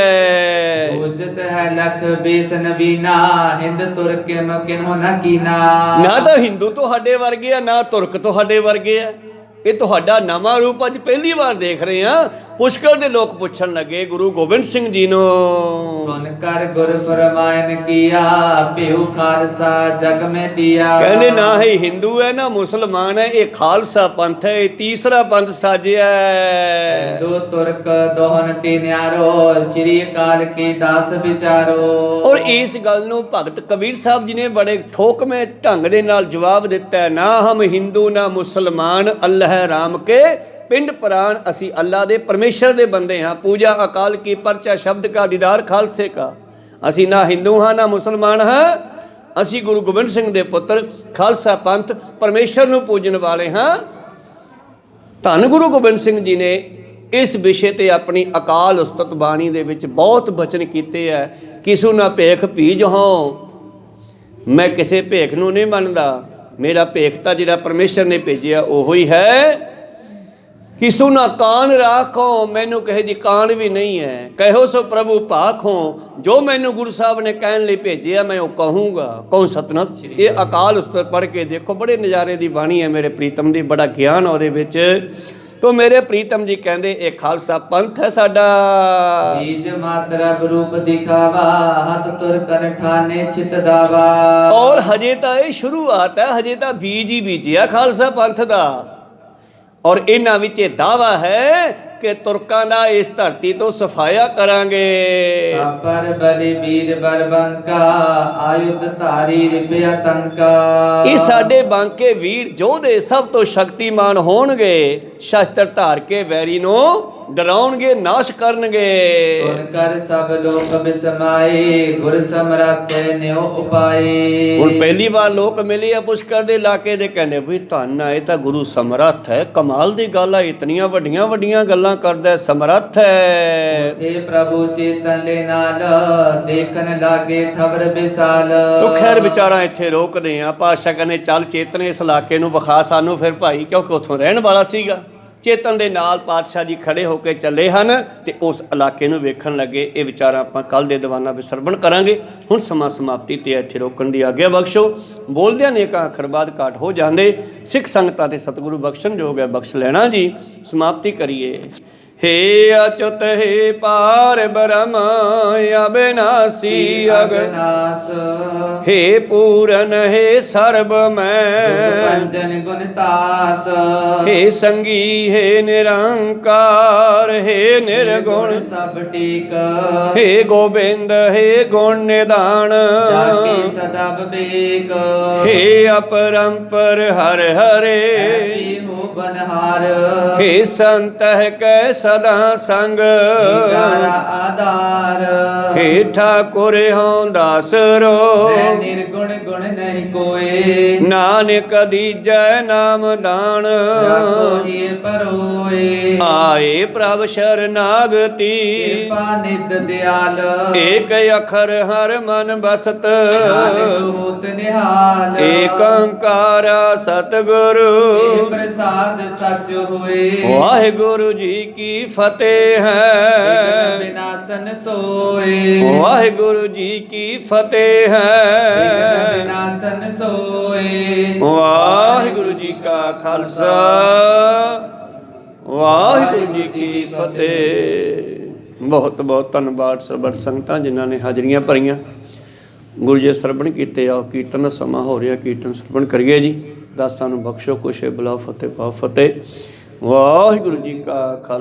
ਉਜਤ ਹੈ ਲਖ ਬੇਸਨ ਵੀਨਾ, ਹਿੰਦ ਤੁਰਕ ਕਿਨਹੁ ਨ ਕੀਨਾ। ਨਾ ਤਾਂ ਹਿੰਦੂ ਤੁਹਾਡੇ ਵਰਗੇ ਆ, ਨਾ ਤੁਰਕ ਤੁਹਾਡੇ ਵਰਗੇ ਆ। ਇਹ ਤੁਹਾਡਾ ਨਵਾਂ ਰੂਪ ਅੱਜ ਪਹਿਲੀ ਵਾਰ ਦੇਖ ਰਹੇ ਆ। ਪੁਸ਼ਕਰ ਦੇ ਲੋਕ ਪੁੱਛਣ ਲੱਗੇ ਗੁਰੂ ਗੋਬਿੰਦ ਸਿੰਘ ਜੀ ਨੂੰ, ਸੁਨ ਕਰ ਗੁਰ ਫਰਮਾਇਨ ਕੀਆ, ਭਿਉ ਖਾਲਸਾ ਜਗ ਮੈਂ ਦਿਆ। ਕਹਿੰਦੇ ਨਾ ਹੀ ਹਿੰਦੂ ਹੈ ਨਾ ਮੁਸਲਮਾਨ ਹੈ, ਇਹ ਖਾਲਸਾ ਪੰਥ ਹੈ, ਇਹ ਤੀਸਰਾ ਪੰਥ ਸਾਜਿਆ। ਹਿੰਦੂ ਤੁਰਕ ਦੋਹਨ ਤਿਨਿਆਰੋ, ਸ਼੍ਰੀ ਅਕਾਲ ਕੀ ਦਾਸ ਵਿਚਾਰੋ। ਔਰ ਇਸ ਗੱਲ ਨੂੰ ਭਗਤ ਕਬੀਰ ਸਾਹਿਬ ਜੀ ਨੇ ਬੜੇ ਠੋਕਵੇਂ ਢੰਗ ਦੇ ਨਾਲ ਜਵਾਬ ਦਿੱਤਾ, ਨਾ ਹਮ ਹਿੰਦੂ ਨਾ ਮੁਸਲਮਾਨ, ਅੱਲਾਹ ਰਾਮ ਕੇ ਪਿੰਡ ਪ੍ਰਾਣ। ਅਸੀਂ ਅੱਲਾ ਦੇ ਪਰਮੇਸ਼ਰ ਦੇ ਬੰਦੇ ਹਾਂ, ਪੂਜਾ ਅਕਾਲ ਕੀ ਪਰਚਾ ਸ਼ਬਦ ਕਾ ਦੀਦਾਰ ਖਾਲਸੇ ਕਾ। ਅਸੀਂ ਨਾ ਹਿੰਦੂ ਹਾਂ ਨਾ ਮੁਸਲਮਾਨ ਹਾਂ, ਅਸੀਂ ਗੁਰੂ ਗੋਬਿੰਦ ਸਿੰਘ ਦੇ ਪੁੱਤਰ, ਖਾਲਸਾ ਪੰਥ, ਪਰਮੇਸ਼ਰ ਨੂੰ ਪੂਜਣ ਵਾਲੇ ਹਾਂ। ਧੰਨ ਗੁਰੂ ਗੋਬਿੰਦ ਸਿੰਘ ਜੀ ਨੇ ਇਸ ਵਿਸ਼ੇ ਤੇ ਆਪਣੀ ਅਕਾਲ ਉਸਤਤ ਬਾਣੀ ਦੇ ਵਿੱਚ ਬਹੁਤ ਬਚਨ ਕੀਤੇ ਹੈ। ਕਿਸੂ ਨਾ ਭੇਖ ਭੀਜ ਹੋਂ, ਮੈਂ ਕਿਸੇ ਭੇਖ ਨੂੰ ਨਹੀਂ ਮੰਨਦਾ, ਮੇਰਾ ਭੇਖ ਤਾਂ ਜਿਹੜਾ ਪਰਮੇਸ਼ਰ ਨੇ ਭੇਜਿਆ ਉਹੋ ਹੀ ਹੈ। ਕਿਸੂ ਨਾ ਕਾਨ ਰਾਖੋ, ਮੈਨੂੰ ਕਿਸੇ ਦੀ ਕਾਨ ਵੀ ਨਹੀਂ ਹੈ। ਕਹਿਓ ਸੋ ਪ੍ਰਭੂ ਭਾਖੋ, ਜੋ ਮੈਨੂੰ ਗੁਰੂ ਸਾਹਿਬ ਨੇ ਕਹਿਣ ਲਈ ਭੇਜਿਆ ਮੈਂ ਉਹ ਕਹੂੰਗਾ। ਕਹੂੰ ਸਤਨਾਮ। ਇਹ ਅਕਾਲ ਉਸਤਤ ਪੜ੍ਹ ਕੇ ਦੇਖੋ, ਬੜੇ ਨਜ਼ਾਰੇ ਦੀ ਬਾਣੀ ਹੈ ਮੇਰੇ ਪ੍ਰੀਤਮ ਦੀ, ਬੜਾ ਗਿਆਨ ਉਹਦੇ ਵਿੱਚ। ਤੋ ਮੇਰੇ ਪ੍ਰੀਤਮ ਜੀ ਕਹਿੰਦੇ ਇਹ ਖਾਲਸਾ ਪੰਥ ਹੈ ਸਾਡਾ। ਬੀਜ ਮਾਤਰਾ ਰੂਪ ਦਿਖਾਵਾ, ਹੱਥ ਤੁਰ ਕਰ ਠਾਨੇ ਚਿਤ ਦਾਵਾ। ਔਰ ਹਜੇ ਤਾਂ ਇਹ ਸ਼ੁਰੂਆਤ ਹੈ, ਹਜੇ ਤਾਂ ਬੀਜ ਹੀ ਬੀਜਿਆ ਖਾਲਸਾ ਪੰਥ ਦਾ। ਔਰ ਇਹਨਾਂ ਵਿੱਚ ਇਹ ਦਾਵਾ ਹੈ ਕਿ ਤੁਰਕਾਂ ਦਾ ਇਸ ਧਰਤੀ ਤੋਂ ਸਫਾਇਆ ਕਰਾਂਗੇ। ਸਾਪਰ ਬਲੀ ਵੀਰ ਬਲਬੰਕਾ, ਆਯੁਧ ਧਾਰੀ ਰਿਪਿਆ ਤੰਕਾ। ਇਹ ਸਾਡੇ ਬਾਂਕੇ ਵੀਰ ਯੋਧੇ ਸਭ ਤੋਂ ਸ਼ਕਤੀਮਾਨ ਹੋਣਗੇ, ਸ਼ਸਤਰ ਧਾਰ ਕੇ ਵੈਰੀ ਨੂੰ ਡਰਾਉਣਗੇ, ਨਾਸ਼ ਕਰਨਗੇ। ਸੁਨ ਕਰ ਸਭ ਲੋਕ ਬਿਸਮਾਏ, ਗੁਰ ਸਮਰੱਥ ਨਿਉ ਉਪਾਏ। ਹੁਣ ਪਹਿਲੀ ਵਾਰ ਲੋਕ ਮਿਲੇ ਆ ਪੁਸ਼ਕਰ ਦੇ ਇਲਾਕੇ ਦੇ, ਕਹਿੰਦੇ ਵੀ ਧੰਨ ਆ, ਇਹ ਤਾਂ ਗੁਰੂ ਸਮਰੱਥ ਹੈ, ਕਮਾਲ ਦੀ ਗੱਲ ਆ, ਇਤਨੀਆਂ ਵੱਡੀਆਂ ਵੱਡੀਆਂ ਗੱਲਾਂ ਕਰਦਾ, ਸਮਰੱਥ ਹੈ। ਤੇ ਪ੍ਰਭੂ ਚੇਤਨ ਲੈ ਨਾਲ, ਦੇਖਣ ਲਾਗੇ ਠਵਰ ਵਿਸਾਲ। ਤੋ ਖੈਰ ਵਿਚਾਰਾ ਇੱਥੇ ਰੋਕਦੇ ਆ। ਪਾਤਸ਼ਾਹ ਕਹਿੰਦੇ ਚੱਲ ਚੇਤਨ ਇਸ ਇਲਾਕੇ ਨੂੰ ਵਿਖਾ ਸਾਨੂੰ ਫਿਰ ਭਾਈ, ਕਿਉਂਕਿ ਉੱਥੋਂ ਰਹਿਣ ਵਾਲਾ ਸੀਗਾ। ਚੇਤਨ ਦੇ ਨਾਲ ਪਾਤਸ਼ਾਹ ਜੀ ਖੜੇ ਹੋ ਕੇ ਚੱਲੇ ਹਨ ਤੇ ਉਸ ਇਲਾਕੇ ਨੂੰ ਵੇਖਣ ਲੱਗੇ। ਇਹ ਵਿਚਾਰਾ ਆਪਾਂ ਕੱਲ ਦੇ ਦੀਵਾਨਾਂ ਵਿੱਚ ਸਰਵਣ ਕਰਾਂਗੇ। ਹੁਣ ਸਮਾਂ ਸਮਾਪਤੀ ਤੇ ਇੱਥੇ ਰੋਕਣ ਦੀ ਆਗਿਆ ਬਖਸ਼ੋ। ਬੋਲਦਿਆਂ ਨੇਕਾਂ ਅੱਖਰ ਬਾਅਦ ਘਾਟ ਹੋ ਜਾਂਦੇ। ਸਿੱਖ ਸੰਗਤਾਂ ਤੇ ਸਤਿਗੁਰੂ ਬਖਸ਼ਣ ਯੋਗ ਹੈ, ਬਖਸ਼ ਲੈਣਾ ਜੀ। ਸਮਾਪਤੀ ਕਰੀਏ। हे अच्युत हे पार ब्रह्म अविनाशी अविनाश, हे पूरन हे सर्व पंजन गुणतास, हे संगी हे निरंकार हे निर्गुण सब टीक, हे गोविंद हे गुण निधान, जाके सदा विवेक, हे अपरंपर हर हरे, हो बनहार, हे संत कै सदा संग, आधार, हे ठाकुर हों दासरो, निर्गुण गुण नहीं कोई, नानक दीजै नाम दान, परोए आए प्रभ शरनागति, निध दयाल, एक अखर हर मन बसत, होत निहाल, एक ओंकार सतगुरु, प्रसाद सच हुए, वाहिगुरु जी की फतेह है, विनाशन सोए, वाहिगुरु जी की फतेह है, विनाशन सोए। वाहिगुरु जी का खालसा, वाहिगुरु जी की फतेह। बहुत बहुत धन्यवाद ਸਰਬੱਤ ਸੰਗਤਾਂ ਜਿਨ੍ਹਾਂ ਨੇ ਹਾਜ਼ਰੀਆਂ ਭਰੀਆਂ। ਗੁਰੂ ਜੀ ਸਰਵਣ ਕੀਤੇ। ਆਓ ਕੀਰਤਨ ਦਾ ਸਮਾਂ ਹੋ ਰਿਹਾ, ਕੀਰਤਨ ਸਰਵਣ ਕਰੀਏ ਜੀ। ਦਾਸਾਂ ਨੂੰ ਬਖਸ਼ੋ, ਕੁਛ ਬੁਲਾਓ, ਫਤਿਹ ਪਾਓ। ਫਤਿਹ। ਵਾਹਿਗੁਰੂ ਜੀ ਕਾ ਖਾਲਸਾ।